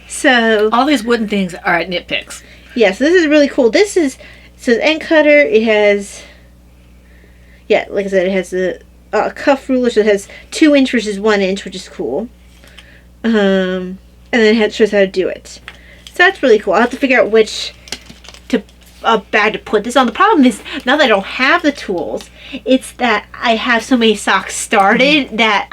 So, All these wooden things are at nitpicks. yeah, so this is really cool. It says end cutter. It has, yeah, like I said, it has a cuff ruler, so it has 2 inch versus 1 inch, which is cool. And then it shows how to do it. So that's really cool. I'll have to figure out which bag to put this on. The problem is, now that I don't have the tools, it's that I have so many socks started that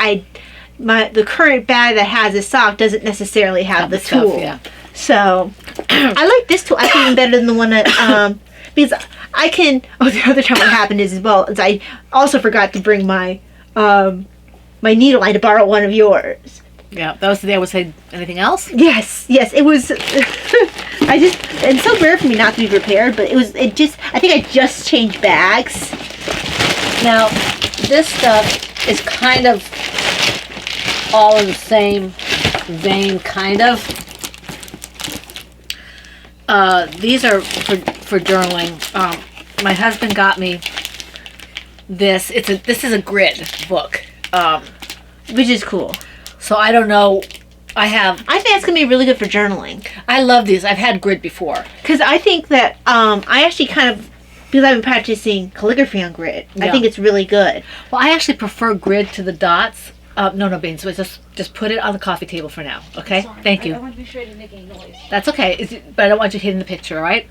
the current bag that has a sock doesn't necessarily have the stuff, tool. yeah. So I like this tool. I think even better than the one that because I can. Oh, the other time what happened is I also forgot to bring my my needle. I had to borrow one of yours. Yeah, that was the day I would say anything else. Yes, it was. It's so rare for me not to be prepared, but I think I just changed bags. Now, this stuff is kind of all in the same vein, kind of. These are for journaling. my husband got me this. This is a grid book. Which is cool. So I don't know. I think it's gonna be really good for journaling. I love these. I've had grid before. Because I think that I actually kind of, because I've been practicing calligraphy on grid. Yeah. I think it's really good. Well, I actually prefer grid to the dots. No, Beans. So just put it on the coffee table for now. Okay. Sorry, Thank you. I want to be sure I didn't make any noise. That's okay. But I don't want you hitting the picture. All right.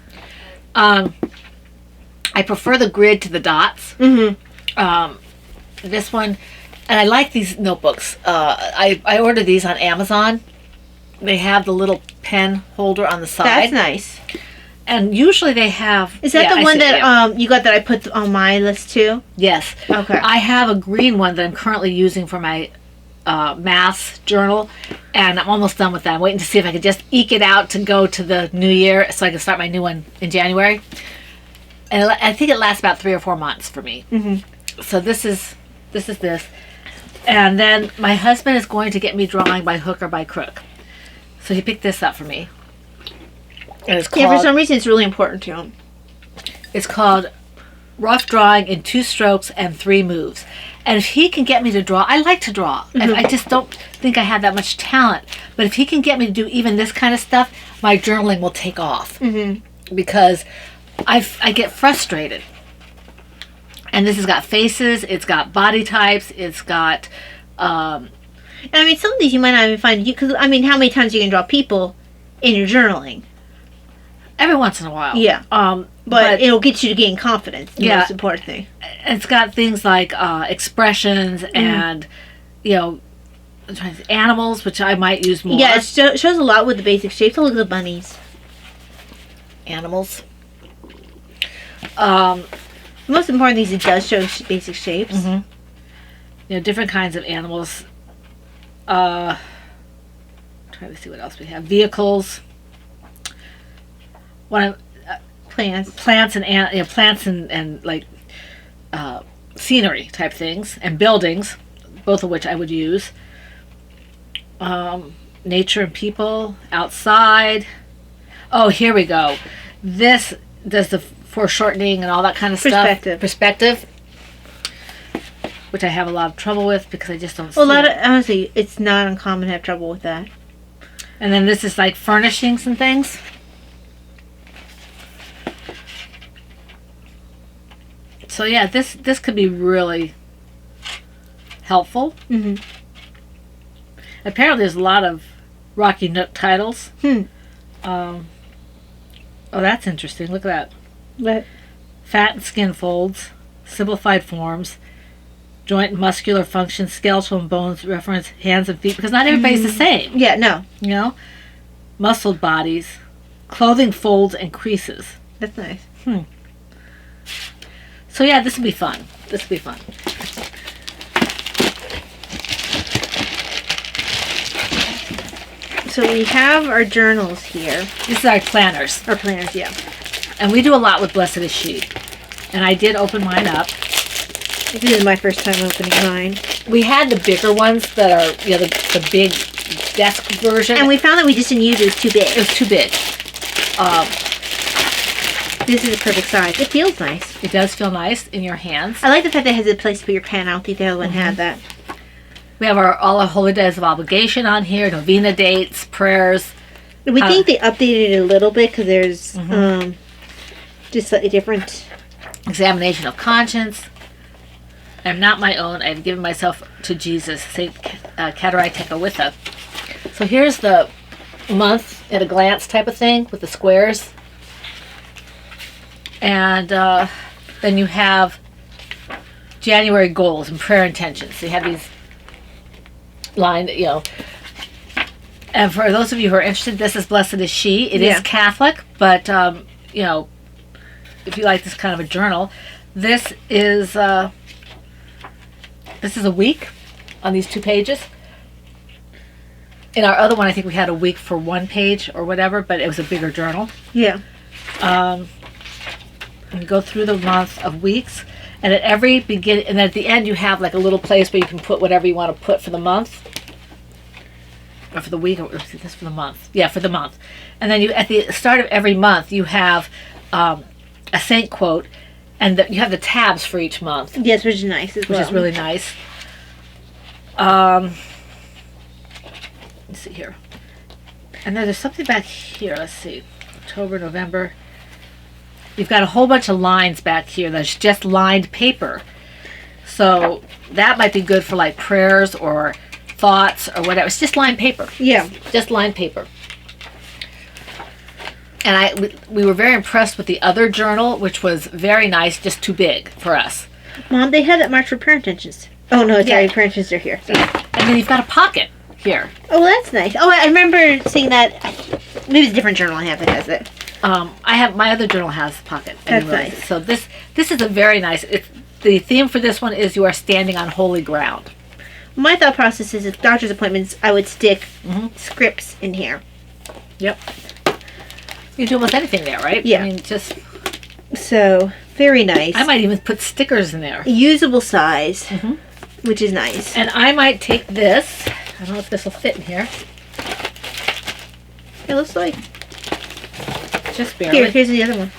I prefer the grid to the dots. Mm-hmm. This one, and I like these notebooks. I ordered these on Amazon. They have the little pen holder on the side. That's nice. And usually they have... Is that the one that you got that I put on my list too? Yes. Okay. I have a green one that I'm currently using for my maths journal, and I'm almost done with that. I'm waiting to see if I could just eke it out to go to the new year so I can start my new one in January. And I think it lasts about 3 or 4 months for me. Mm-hmm. So this is this. And then my husband is going to get me drawing by hook or by crook. So he picked this up for me. And it's called, yeah, for some reason it's really important to him. It's called Rough Drawing in 2 Strokes and 3 Moves. And if he can get me to draw, I like to draw. Mm-hmm. I just don't think I have that much talent. But if he can get me to do even this kind of stuff, my journaling will take off. Mm-hmm. Because I get frustrated. And this has got faces, it's got body types, it's got... and I mean, some of these you might not even find... Because, I mean, how many times you can draw people in your journaling? Every once in a while. Yeah. But it'll get you to gain confidence. The most important thing. It's got things like expressions and, animals, which I might use more. Yeah, it shows a lot with the basic shapes. Oh, look at the bunnies. Animals. The most important thing is it does show basic shapes. Mm-hmm. Different kinds of animals. Trying to see what else we have. Vehicles. Plants and like scenery type things, and buildings, both of which I would use. Nature and people, outside. Oh, here we go. This does the foreshortening and all that kind of stuff. Perspective. Which I have a lot of trouble with because I just don't see it. Honestly, it's not uncommon to have trouble with that. And then this is like furnishings and things. So yeah, this could be really helpful. Mm-hmm. Apparently there's a lot of Rocky Nook titles. Oh, that's interesting. Look at that. What? Fat and skin folds, simplified forms, joint and muscular function, skeletal and bones, reference hands and feet, because not everybody's the same. Yeah, no. Muscled bodies, clothing folds and creases. That's nice. So yeah, this will be fun. So we have our journals here. This is our planners. Our planners, yeah. And we do a lot with Blessed is She. And I did open mine up. This is my first time opening mine. We had the bigger ones that are, the big desk version. And we found that we just didn't use it. It was too big. It was too big. This is a perfect size. It feels nice. It does feel nice in your hands. I like the fact that it has a place to put your pen. I don't think the other one had that. We have all our holy days of obligation on here, novena dates, prayers. We think they updated it a little bit because there's just slightly different. Examination of conscience. I'm not my own. I've given myself to Jesus. St. Caterai Tekawitha. So here's the month at a glance type of thing with the squares. And then you have January goals and prayer intentions. So you have these lined, And for those of you who are interested, this is Blessed is She. It is Catholic, but, if you like this kind of a journal, this is a week on these 2 pages. In our other one, I think we had a week for 1 page or whatever, but it was a bigger journal. Yeah. And go through the month of weeks, and at every beginning, and at the end, you have like a little place where you can put whatever you want to put for the month, or for the week. Or this is for the month. Yeah, for the month. And then at the start of every month, you have a saint quote, And you have the tabs for each month. Yes, which is nice as well. Which is really nice. Let's see here. And then there's something back here. Let's see. October, November. You've got a whole bunch of lines back here that's just lined paper. So that might be good for like prayers or thoughts or whatever. It's just lined paper. Yeah. Just lined paper. And we were very impressed with the other journal, which was very nice, just too big for us. Mom, they had that marked for prayer intentions. Oh, no, it's already prayer intentions are here. Sorry. And then you've got a pocket here. Oh, that's nice. Oh, I remember seeing that. Maybe it's a different journal I have that has it. My other journal has a pocket. That's nice. So this is a very nice. The theme for this one is you are standing on holy ground. My thought process is at doctor's appointments, I would stick scripts in here. Yep. You do almost anything there, right? Yeah. I mean, just... So, very nice. I might even put stickers in there. Usable size, which is nice. And I might take this. I don't know if this will fit in here. It looks like... Just barely. Here's the other one.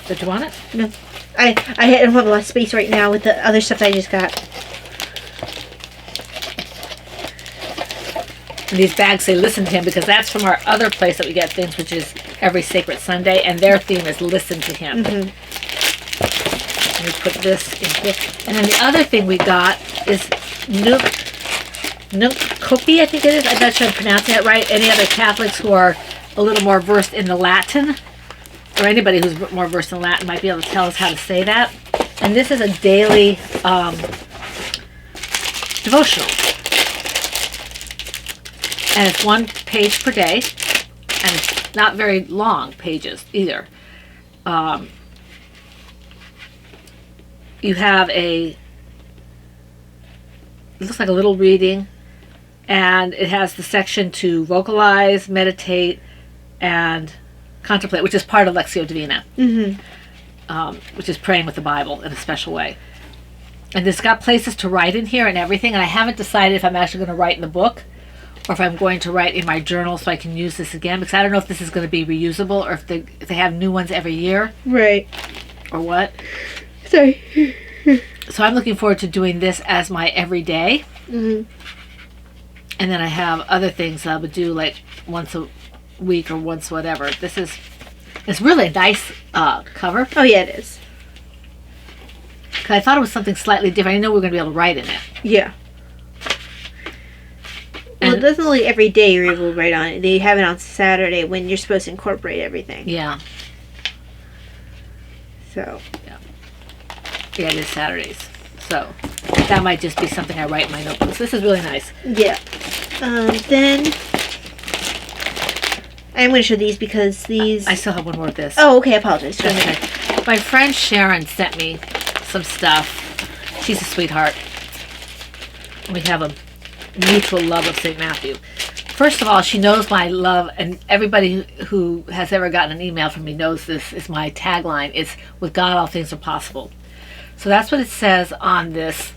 Did you want it? No. I don't have a lot of space right now with the other stuff I just got. And these bags say listen to him because that's from our other place that we get things, which is every Sacred Sunday, and their theme is listen to him. And we put this in here. And then the other thing we got is Nukopi, I think it is. I'm not sure I'm pronouncing it right. Any other Catholics who are a little more versed in the Latin, or anybody who's more versed in Latin might be able to tell us how to say that. And this is a daily devotional. And it's 1 page per day, and it's not very long pages either. You have it looks like a little reading, and it has the section to vocalize, meditate, and contemplate, which is part of Lectio Divina, which is praying with the Bible in a special way. And it's got places to write in here and everything, and I haven't decided if I'm actually going to write in the book or if I'm going to write in my journal so I can use this again, because I don't know if this is going to be reusable or if they have new ones every year. Right. Or what. Sorry. So I'm looking forward to doing this as my everyday. And then I have other things I would do like once a week or once whatever. It's really a nice cover. Oh, yeah, it is. Because I thought it was something slightly different. I know we're going to be able to write in it. Yeah. Well, it doesn't look every day you're able to write on it. They have it on Saturday when you're supposed to incorporate everything. Yeah. So. Yeah, it is Saturdays. So that might just be something I write in my notebooks. This is really nice. Yeah. Then I'm going to show these because these... I still have one more of this. Oh, okay. I apologize. Okay. My friend Sharon sent me some stuff. She's a sweetheart. We have a mutual love of St. Matthew. First of all, she knows my love, and everybody who has ever gotten an email from me knows this is my tagline. It's, with God, all things are possible. So that's what it says on this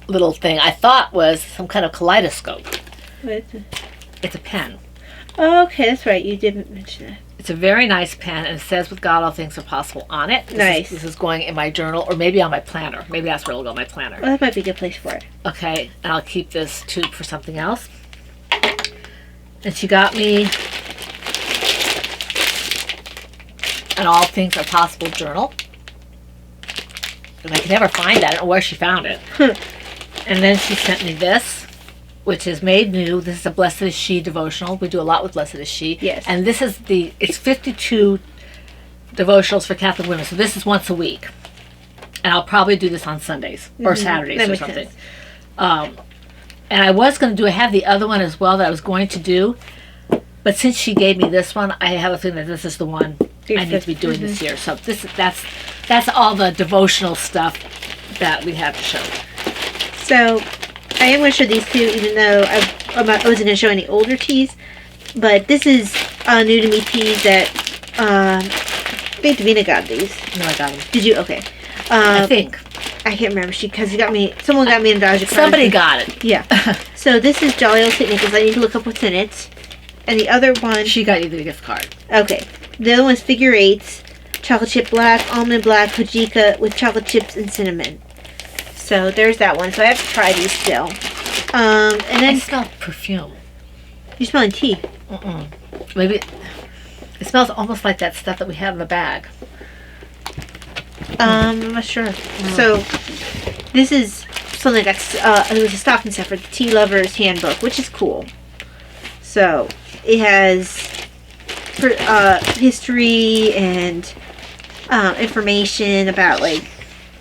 little thing. I thought was some kind of kaleidoscope. What is it? It's a pen. Oh, okay, that's right. You didn't mention that. It's a very nice pen, and it says, with God, all things are possible on it. Nice. This is going in my journal, or maybe on my planner. Maybe that's where it'll go, my planner. Well, that might be a good place for it. Okay, and I'll keep this tube for something else. And she got me an All Things Are Possible journal. And I can never find that. I don't know where she found it. And then she sent me this, which is Made New. This is a Blessed is She devotional. We do a lot with Blessed is She. Yes. And this is it's 52 devotionals for Catholic women. So this is once a week. And I'll probably do this on Sundays or Saturdays That or makes something. sense. And I was going to I have the other one as well that I was going to do. But since she gave me this one, I have a feeling that this is the one I need to be doing this year. So that's all the devotional stuff that we have to show. So I am going to show these two, even though I wasn't going to show any older teas. But this is new to me teas that I think Davina got these. No, I got them. Did you? Okay. I think. I can't remember. Someone got me a Dodge. Somebody got it. Yeah. So this is Jolly Old St. Nicholas. I need to look up what's in it. And the other one... She got you the gift card. Okay. The other one's Figure Eights, chocolate chip black, almond black, hojika with chocolate chips and cinnamon. So there's that one. So I have to try these still. And I then smell perfume. you're smelling tea. Maybe it smells almost like that stuff that we have in the bag. I'm not sure. So this is something that's it was a stocking set for the Tea Lover's Handbook, which is cool. So it has history and information about like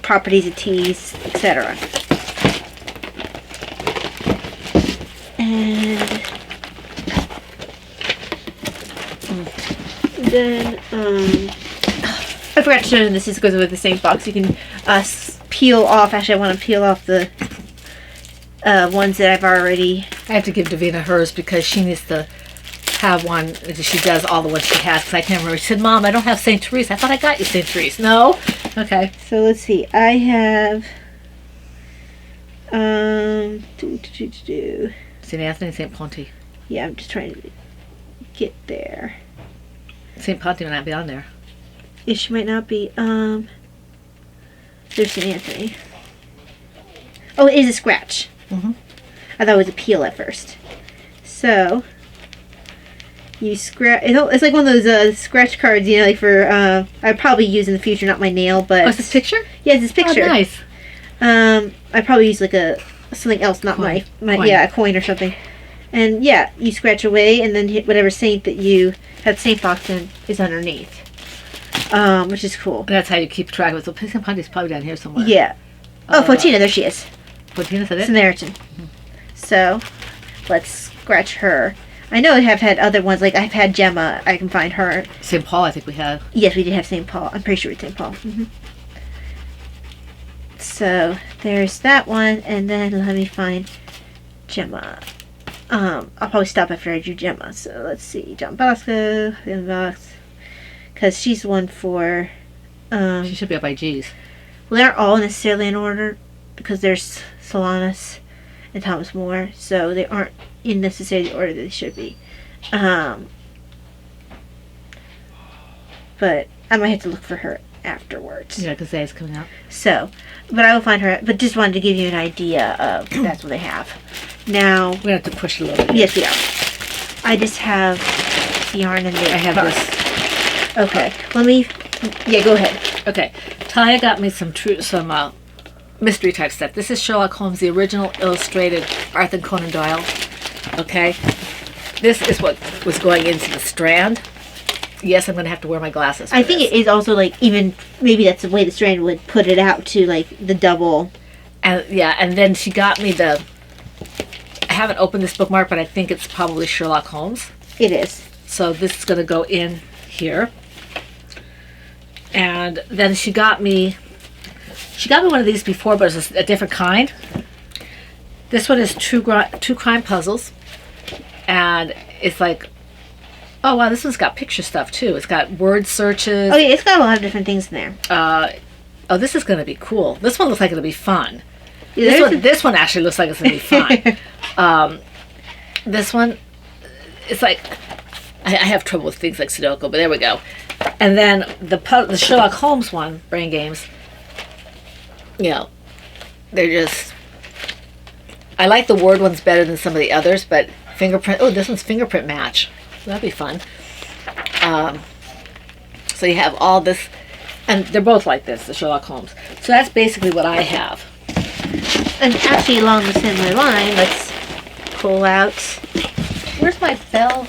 properties of teas, etc. And then I forgot to show you this. Is goes with the same box. You can peel off. Actually, I want to peel off the ones that I've already. I have to give Davina hers because she needs to have one. She does all the ones she has because I can't remember. She said, "Mom, I don't have St. Therese. I thought I got you St. Therese." No. Okay. So let's see. I have St. Anthony, St. Ponty. Yeah, I'm just trying to get there. St. Ponty might not be on there. Yeah, she might not be. There's St. Anthony. Oh, it is a scratch. I thought it was a peel at first. So you scratch. It's like one of those scratch cards, you know, like for I'd probably use in the future, not my nail, but. Oh, is this picture? Yeah, it's this picture. Oh, nice. I probably use like something else, not Coin. my Coin. yeah, a coin or something. And yeah, you scratch away, and then hit whatever saint that you had saint box in is underneath, which is cool. That's how you keep track of it. So St. Ponty's probably down here somewhere. Yeah. Oh, Fotina, there she is. Fotina said it? Samaritan. So, let's scratch her. I know I have had other ones, like I've had Gemma. I can find her. St. Paul, I think we have. Yes, we did have St. Paul. I'm pretty sure it's St. Paul. So, there's that one, and then let me find Gemma. I'll probably stop after I do Gemma. So, let's see. John Bosco, inbox. Because she's one for... She should be up by G's. Well, they aren't all necessarily in order, because there's Solanus and Thomas More, so they aren't in necessarily the order that they should be. But I might have to look for her afterwards. Yeah, because Zay's coming out. So, but I will find her. But just wanted to give you an idea of that's what they have. Now, We're going to have to push a little bit. yes, we are. I just have the yarn in there. I have this. Okay, let me. Yeah, go ahead. Okay. Taya got me some mystery type stuff. This is Sherlock Holmes, the original illustrated Arthur Conan Doyle. Okay. This is what was going into the strand. Yes, I'm going to have to wear my glasses. I think it is also like even maybe that's the way the strand would put it out to like the double. And yeah, and then she got me the. I haven't opened this bookmark, but I think it's probably Sherlock Holmes. It is. So this is going to go in here. And then she got me one of these before, but it's a different kind. This one is two crime puzzles, and it's like, oh wow, this one's got picture stuff too. It's got word searches. Oh yeah, it's got a lot of different things in there. Oh, this is going to be cool. This one looks like it'll be fun. Yeah, This one actually looks like it's going to be fun. This one, it's like, I have trouble with things like Sudoku, but there we go. And then the Sherlock Holmes one, Brain Games, you know, they're just, I like the word ones better than some of the others, but fingerprint, oh, this one's fingerprint match. That'd be fun. So you have all this, and they're both like this, the Sherlock Holmes. So that's basically what I have. And actually, along the similar line, let's pull out. Where's my bell?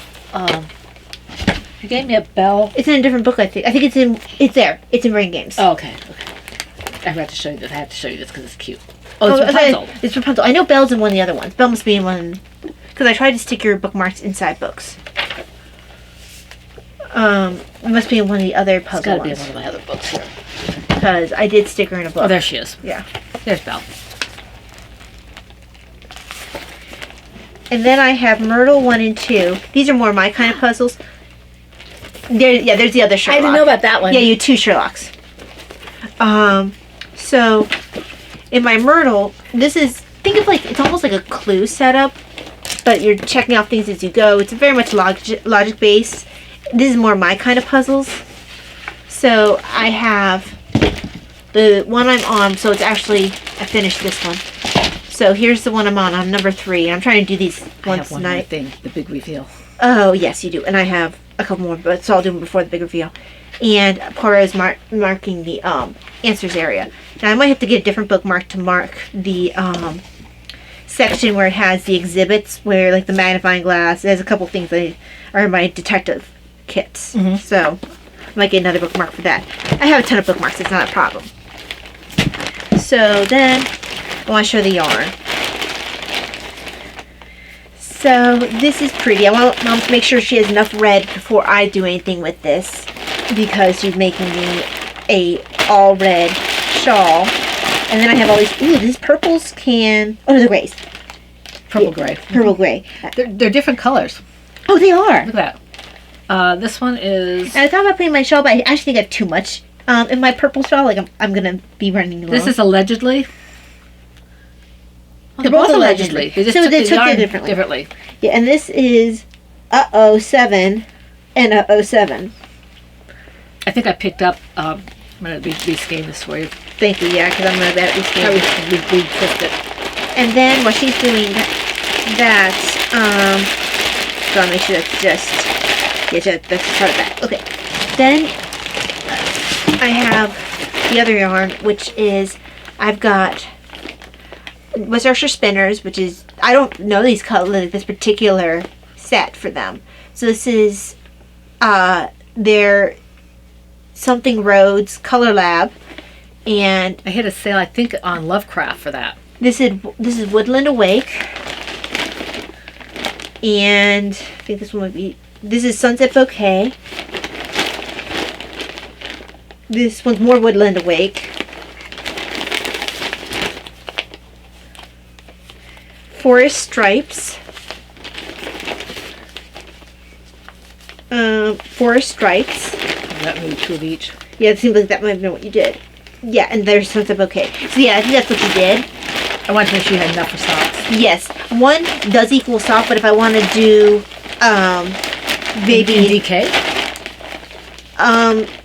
You gave me a bell. It's in a different book, I think. I think it's there. It's in Brain Games. Oh, okay. I forgot to show you this. I have to show you this because it's cute. Oh, it's Rapunzel. Okay. It's Rapunzel. I know Belle's in one of the other ones. Belle must be in one, because I tried to stick your bookmarks inside books. It must be in one of the other puzzle It's got to ones. be in one of my other books here. Because I did stick her in a book. Oh, there she is. Yeah. There's Belle. And then I have Myrtle 1 and 2. These are more my kind of puzzles. There's the other Sherlock. I didn't know about that one. Yeah, you had 2 Sherlocks. So in my Myrtle, this is, think of like, it's almost like a clue setup, but you're checking off things as you go. It's very much logic based. This is more my kind of puzzles. So I have the one I'm on, so it's actually, I finished this one. So here's the one I'm on. I'm number 3. I'm trying to do these I once have one a more night. thing, the big reveal. Oh, yes, you do. And I have a couple more, but so I'll do them before the big reveal. And Poirot is marking the answers area. Now I might have to get a different bookmark to mark the section where it has the exhibits, where like the magnifying glass. There's a couple things that are in my detective kits. So I might get another bookmark for that. I have a ton of bookmarks. It's not a problem. So then I want to show the yarn. So this is pretty. I want Mom to make sure she has enough red before I do anything with this, because she's making me a all red shawl. And then I have all these. Ooh, these purples can. Oh, they're grays. Purple gray. Purple gray. They're different colors. Oh, they are. Look at that. This one is. And I thought about putting my shawl, but I actually think I have too much in my purple shawl. Like I'm gonna be running low. This is allegedly. They're both allegedly. They just So took they the took yarn it differently. Yeah, and this is 7 and 07. I think I picked up. I'm gonna rescan this for you. Thank you. Yeah, because I'm not bad at these I things. we twist it. And then while she's doing that, gotta make sure that's just that's part of that. Okay. Then I have the other yarn, which is I've got West Yorkshire Spinners, which is, I don't know these colors, this particular set for them. So this is their Something Rhodes Color Lab, and I hit a sale, I think, on Lovecraft for that. this is Woodland Awake, and I think this one would be, this is Sunset Bouquet. This one's more Woodland Awake. Forest Stripes. Forest Stripes. That moved 2 of each. Yeah, it seems like that might have been what you did. Yeah, and there's Sunset Bouquet. So yeah, I think that's what you did. I wanted to make sure you had enough for socks. Yes, one does equal soft, but if I want to do, maybe In DK?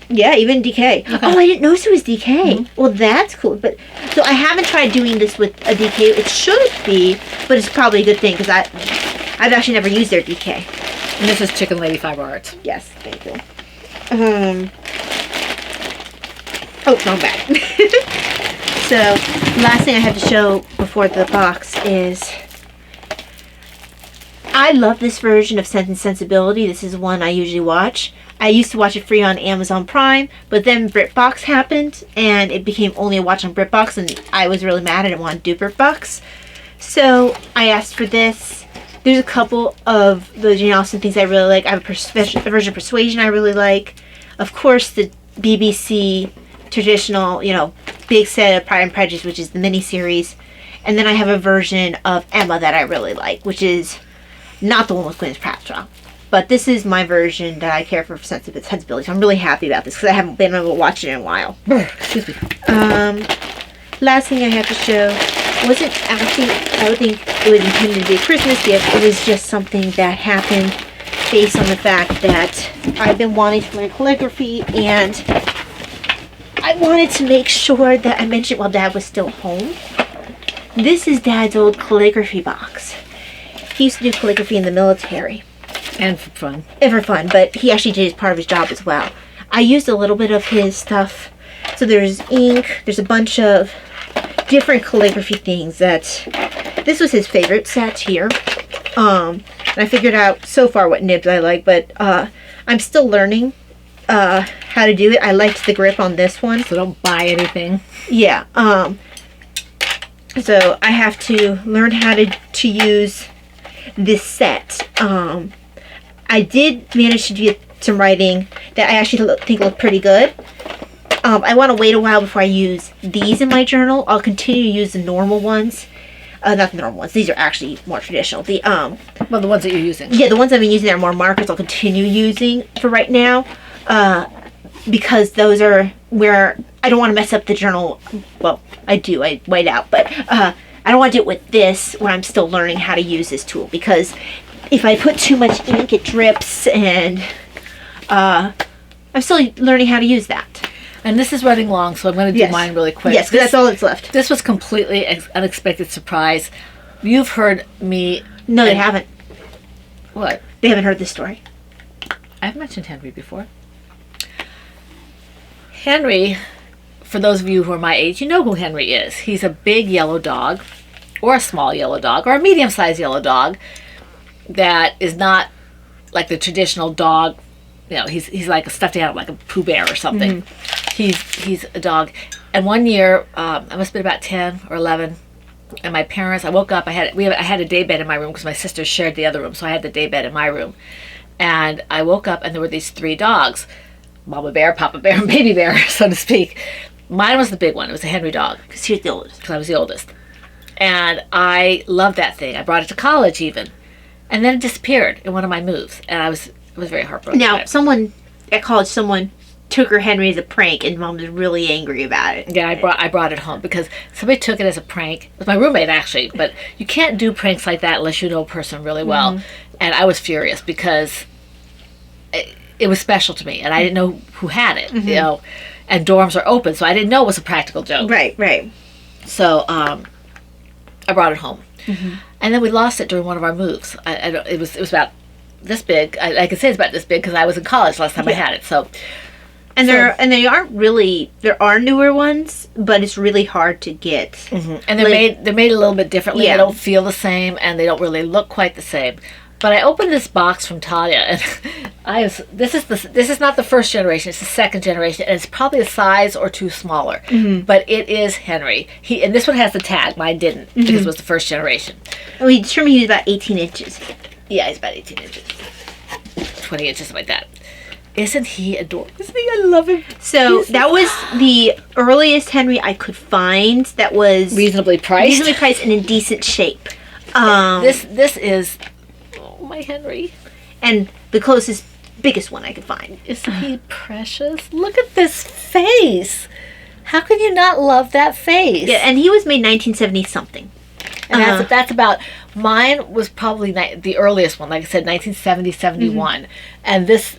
yeah, even DK. Okay. Oh, I didn't notice it was DK. Well, that's cool. But so I haven't tried doing this with a DK. It should be, but it's probably a good thing because I've actually never used their DK. And this is Chicken Lady Fiber Arts. Yes, thank you. Oh, wrong bag. So, last thing I have to show before the box is, I love this version of Sense and Sensibility. This is one I usually watch. I used to watch it free on Amazon Prime, but then BritBox happened, and it became only a watch on BritBox, and I was really mad. I didn't want to do BritBox. So, I asked for this. There's a couple of the Jane Austen things I really like. I have a version of Persuasion I really like. Of course, the BBC traditional, big set of Pride and Prejudice, which is the miniseries. And then I have a version of Emma that I really like, which is not the one with Gwyneth Paltrow. But this is my version that I care for sensibility. So I'm really happy about this because I haven't been able to watch it in a while. Excuse me. Last thing I have to show wasn't actually, I would think it was intended to be a Christmas gift. It was just something that happened based on the fact that I've been wanting to learn calligraphy, and I wanted to make sure that I mentioned while Dad was still home. This is Dad's old calligraphy box. He used to do calligraphy in the military. And for fun. And for fun, but he actually did it as part of his job as well. I used a little bit of his stuff. So there's ink, there's a bunch of different calligraphy things that, this was his favorite set here. And I figured out so far what nibs I like, but I'm still learning how to do it. I liked the grip on this one. So don't buy anything. Yeah. So I have to learn how to use this set. I did manage to do some writing that I actually think looked pretty good. I want to wait a while before I use these in my journal. I'll continue to use the normal ones. Not the normal ones. These are actually more traditional. The Well, the ones that you're using. Yeah, the ones I've been using that are more markers. I'll continue using for right now. Because those are where I don't want to mess up the journal. Well, I do. I white out. But I don't want to do it with this where I'm still learning how to use this tool. Because if I put too much ink, it drips, and I'm still learning how to use that. And this is running long, so I'm going to do mine really quick. Yes, because that's all that's left. This was completely unexpected surprise. You've heard me... No, they haven't. What? They haven't heard this story. I've mentioned Henry before. Henry, for those of you who are my age, you know who Henry is. He's a big yellow dog, or a small yellow dog, or a medium-sized yellow dog that is not like the traditional dog. You know, he's like a stuffed animal, like a Pooh Bear or something. He's a dog. And one year, I must have been about 10 or 11, and my parents, I woke up, I had a day bed in my room because my sisters shared the other room, so I had the day bed in my room. And I woke up and there were these 3 dogs, Mama Bear, Papa Bear, and Baby Bear, so to speak. Mine was the big one. It was a Henry dog. Because you're the oldest. Because I was the oldest. And I loved that thing. I brought it to college even. And then it disappeared in one of my moves. And I was very heartbroken. Now, at college, someone took her Henry as a prank, and Mom was really angry about it. Yeah, I brought it home because somebody took it as a prank. It was my roommate, actually. But you can't do pranks like that unless you know a person really well. And I was furious because it was special to me. And I didn't know who had it, you know. And dorms are open, so I didn't know it was a practical joke. Right. So I brought it home. And then we lost it during one of our moves. It was about this big. I can say it's about this big because I was in college last time I had it. So, they aren't really. There are newer ones, but it's really hard to get. And they're made a little bit differently. They don't feel the same, and they don't really look quite the same. But I opened this box from Talia, and this is not the first generation; it's the second generation, and it's probably a size or 2 smaller. But it is Henry. And this one has the tag. Mine didn't because it was the first generation. We determined he was about 18 inches. Yeah, he's about 18 inches, 20 inches, something like that. Isn't he adorable? Isn't he? I love him. So that was the earliest Henry I could find that was reasonably priced and in decent shape. This is. My Henry. And the closest, biggest one I could find. Isn't he precious? Look at this face. How can you not love that face? Yeah, and he was made 1970 something. And that's about, mine was probably the earliest one, like I said, 1970, 71. And this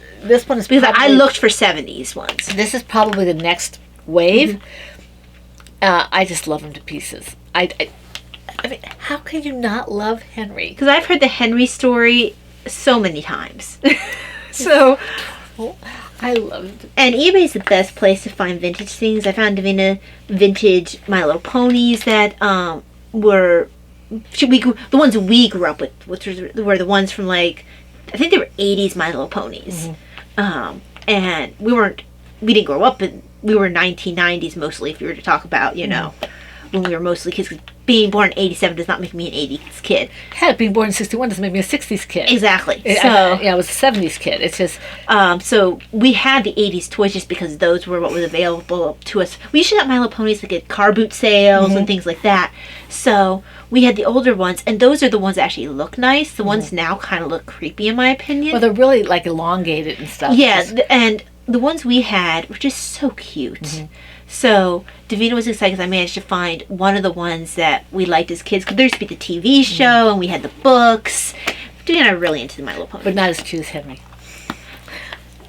one is because I looked for 70s ones. This is probably the next wave. I just love him to pieces. I mean, how can you not love Henry? Because I've heard the Henry story so many times. So, I love it. And eBay's the best place to find vintage things. I found Davina vintage My Little Ponies that were the ones we grew up with, which were the ones from I think they were 80s My Little Ponies. And we didn't grow up in, we were 1990s mostly, if you were to talk about, when we were mostly kids. Being born in 87 does not make me an 80s kid. Heck, being born in 61 doesn't make me a 60s kid. Exactly. I was a 70s kid. It's just... so we had the 80s toys just because those were what was available to us. We usually got My Little Ponies at car boot sales and things like that. So we had the older ones, and those are the ones that actually look nice. The ones now kind of look creepy, in my opinion. Well, they're really, elongated and stuff. Yeah, and the ones we had were just so cute. So Davina was excited because I managed to find one of the ones that we liked as kids. Because there used to be the TV show, and we had the books. Davina and I were really into the My Little Pony. But not as cute as Henry.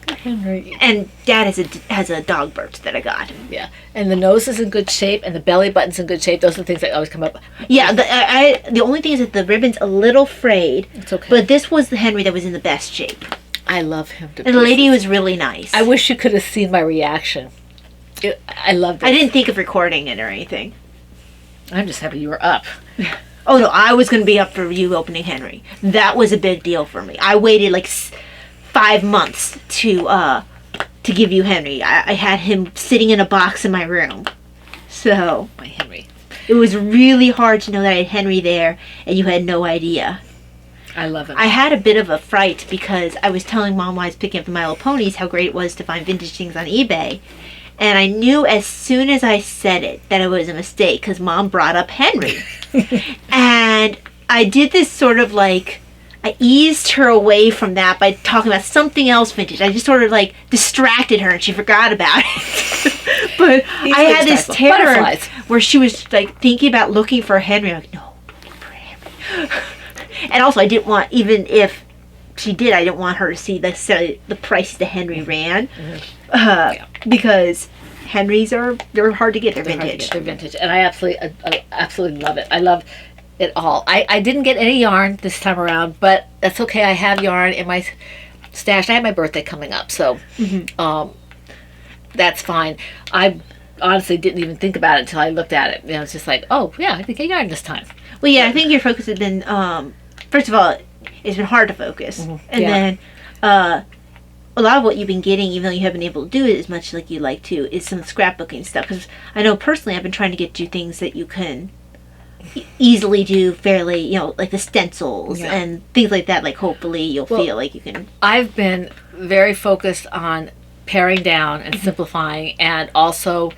Henry. And Dad has a dog Bert that I got. Yeah, and the nose is in good shape, and the belly button's in good shape. Those are the things that always come up. Yeah, the only thing is that the ribbon's a little frayed. It's okay. But this was the Henry that was in the best shape. I love him to And the lady was really nice. I wish you could have seen my reaction. I loved it. I didn't think of recording it or anything. I'm just happy you were up. Oh no, I was going to be up for you opening Henry. That was a big deal for me. I waited 5 months to give you Henry. I had him sitting in a box in my room. So my Henry. It was really hard to know that I had Henry there and you had no idea. I love him. I had a bit of a fright because I was telling Mom while I was picking up the My Little Ponies how great it was to find vintage things on eBay. And I knew as soon as I said it that it was a mistake because Mom brought up Henry. And I did this sort of I eased her away from that by talking about something else vintage. I just sort of distracted her and she forgot about it. But I had this terror where she was thinking about looking for Henry. I'm like, no, looking for Henry. And also I didn't want, even if she did, I didn't want her to see the price the Henry ran, because Henrys they're hard to get. They're vintage. They're vintage, and I absolutely love it. I love it all. I didn't get any yarn this time around, but that's okay. I have yarn in my stash. I have my birthday coming up, so that's fine. I honestly didn't even think about it until I looked at it. You know, it's just like, oh yeah, I can get yarn this time. Well, yeah, I think your focus has been, first of all, it's been hard to focus, and then a lot of what you've been getting, even though you haven't been able to do it as much like you like to, is some scrapbooking stuff. Because I know personally, I've been trying to get you things that you can easily do fairly, you know, like the stencils and things like that. Like hopefully you'll feel like you can. I've been very focused on paring down and simplifying, and also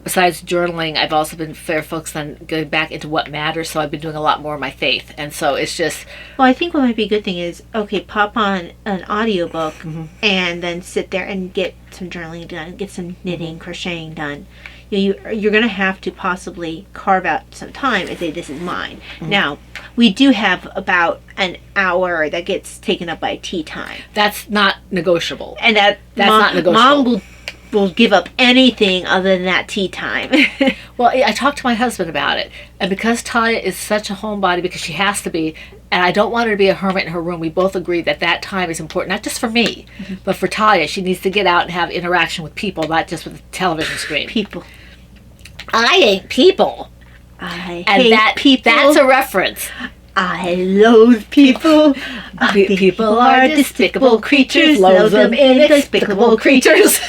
besides journaling, I've also been very focused on going back into what matters. So I've been doing a lot more of my faith, and so it's just. Well, I think what might be a good thing is pop on an audiobook and then sit there and get some journaling done, get some knitting, crocheting done. You're going to have to possibly carve out some time and say, this is mine. Now, we do have about an hour that gets taken up by tea time. That's not negotiable. And that's not negotiable. Mom will give up anything other than that tea time. Well, I talked to my husband about it. And because Talia is such a homebody, because she has to be, and I don't want her to be a hermit in her room, we both agree that time is important, not just for me, but for Talia. She needs to get out and have interaction with people, not just with the television screen. People. I ain't people. I hate people. That's a reference. I loathe people. People are despicable creatures. Loathe them inexplicable creatures.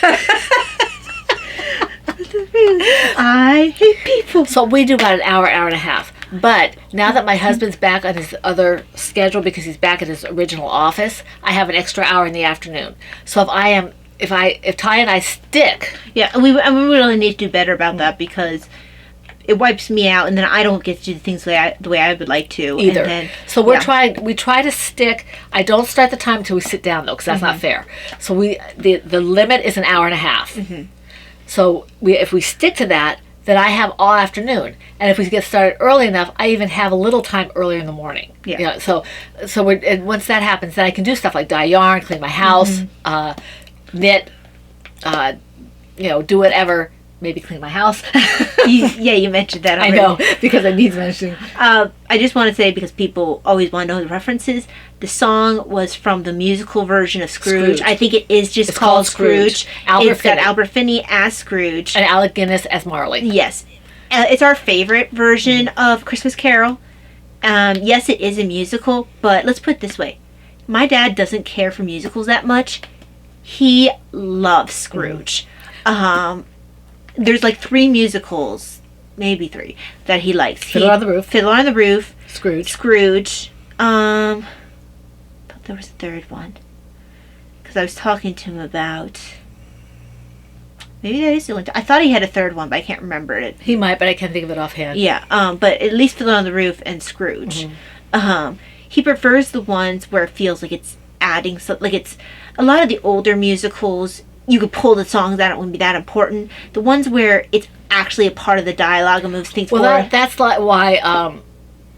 I hate people. So we do about an hour and a half. But now that my husband's back on his other schedule, because he's back at his original office, I have an extra hour in the afternoon. So if Ty and I stick. Yeah, and we really need to do better about that, because it wipes me out, and then I don't get to do the things the way I would like to either. And then, so we try to stick. I don't start the time until we sit down, though, because that's not fair. So the limit is an hour and a half. So if we stick to that, then I have all afternoon. And if we get started early enough, I even have a little time earlier in the morning. Yeah. You know, so and once that happens, then I can do stuff like dye yarn, clean my house, knit, do whatever. Maybe clean my house. you mentioned that already. I know, because it needs mentioning. I just want to say, because people always want to know the references, the song was from the musical version of Scrooge. I think it is just called Scrooge. It's got Albert Finney as Scrooge. And Alec Guinness as Marley. Yes. It's our favorite version of Christmas Carol. Yes, it is a musical, but let's put it this way. My dad doesn't care for musicals that much. He loves Scrooge. There's like 3 musicals, maybe 3, that he likes. Fiddler on the Roof. Fiddler on the Roof. Scrooge. But there was a third one. Because I was talking to him about... Maybe that is the only time. I thought he had a third one, but I can't remember it. He might, but I can't think of it offhand. Yeah, but at least Fiddler on the Roof and Scrooge. He prefers the ones where it feels like it's adding... like it's... A lot of the older musicals... You could pull the songs out, it wouldn't be that important. The ones where it's actually a part of the dialogue and moves things forward. Well, that's like why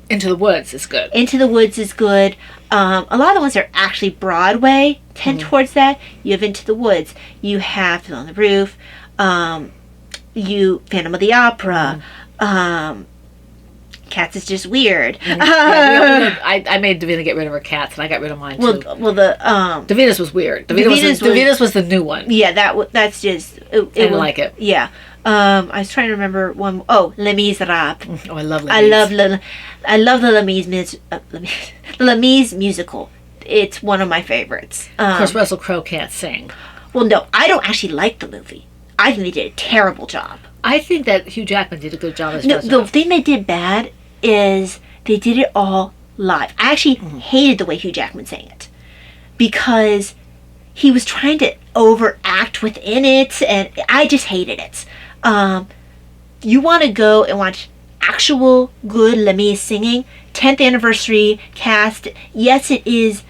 Into the Woods is good. Into the Woods is good. A lot of the ones that are actually Broadway tend towards that. You have Into the Woods. You have Fiddler on the Roof. Phantom of the Opera. Cats is just weird. I made Davina get rid of her cats, and I got rid of mine too. Well, Davina's was weird. Davina's was the new one. Yeah, that's just. I didn't like it. Yeah. I was trying to remember one. Oh, Les Miserables. Oh, I love Les Mis. I love the Les Mis musical. It's one of my favorites. Of course, Russell Crowe can't sing. Well, no, I don't actually like the movie. I think they did a terrible job. I think that Hugh Jackman did a good job as the thing they did bad is they did it all live. I actually hated the way Hugh Jackman sang it, because he was trying to overact within it, and I just hated it. You want to go and watch actual good Les Mis singing, 10th anniversary cast. Yes, it is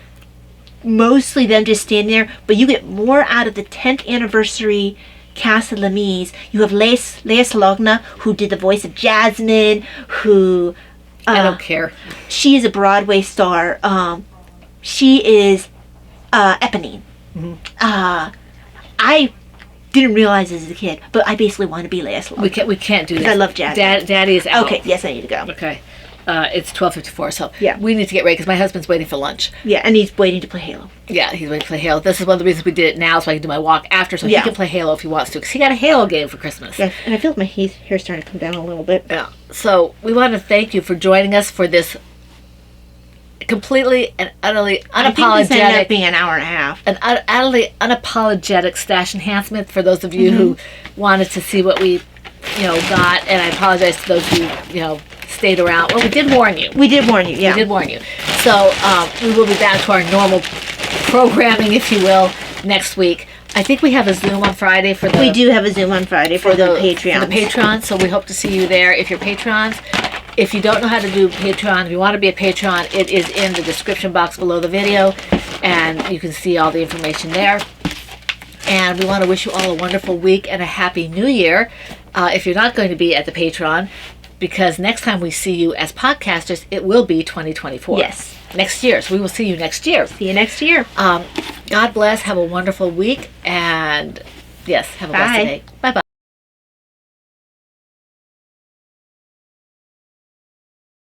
mostly them just standing there, but you get more out of the 10th anniversary cast of Les Mis. You have Lea Salogna, who did the voice of Jasmine, who... I don't care. She is a Broadway star. she is Eponine. I didn't realize this as a kid, but I basically want to be Leia Slaughter. We can't do this. I love Daddy. Daddy is out. Okay, yes, I need to go. Okay. It's 12:54, so Yeah. we need to get ready because my husband's waiting for lunch. Yeah, and he's waiting to play Halo. Yeah, he's waiting to play Halo. This is one of the reasons we did it now, so I can do my walk after, so Yeah. he can play Halo if he wants to, because he got a Halo game for Christmas. Yeah, and I feel like my hair's starting to come down a little bit. Yeah. So we want to thank you for joining us for this completely and utterly I think this ended unapologetic, up being an hour and a half. an utterly unapologetic stash enhancement for those of you who wanted to see what we, got. And I apologize to those who, stayed around. Well, we did warn you. We did warn you, yeah. We did warn you. So we will be back to our normal programming, if you will, next week. I think we have a Zoom on Friday for the. We do have a Zoom on Friday for the Patreon. For the Patreon, so we hope to see you there if you're patrons. If you don't know how to do Patreon, if you want to be a patron, it is in the description box below the video, and you can see all the information there. And we want to wish you all a wonderful week and a happy new year. If you're not going to be at the Patreon, because next time we see you as podcasters, it will be 2024. Yes. Next year. So we will see you next year. See you next year. God bless. Have a wonderful week. And yes, have a blessed Bye. day. Bye-bye.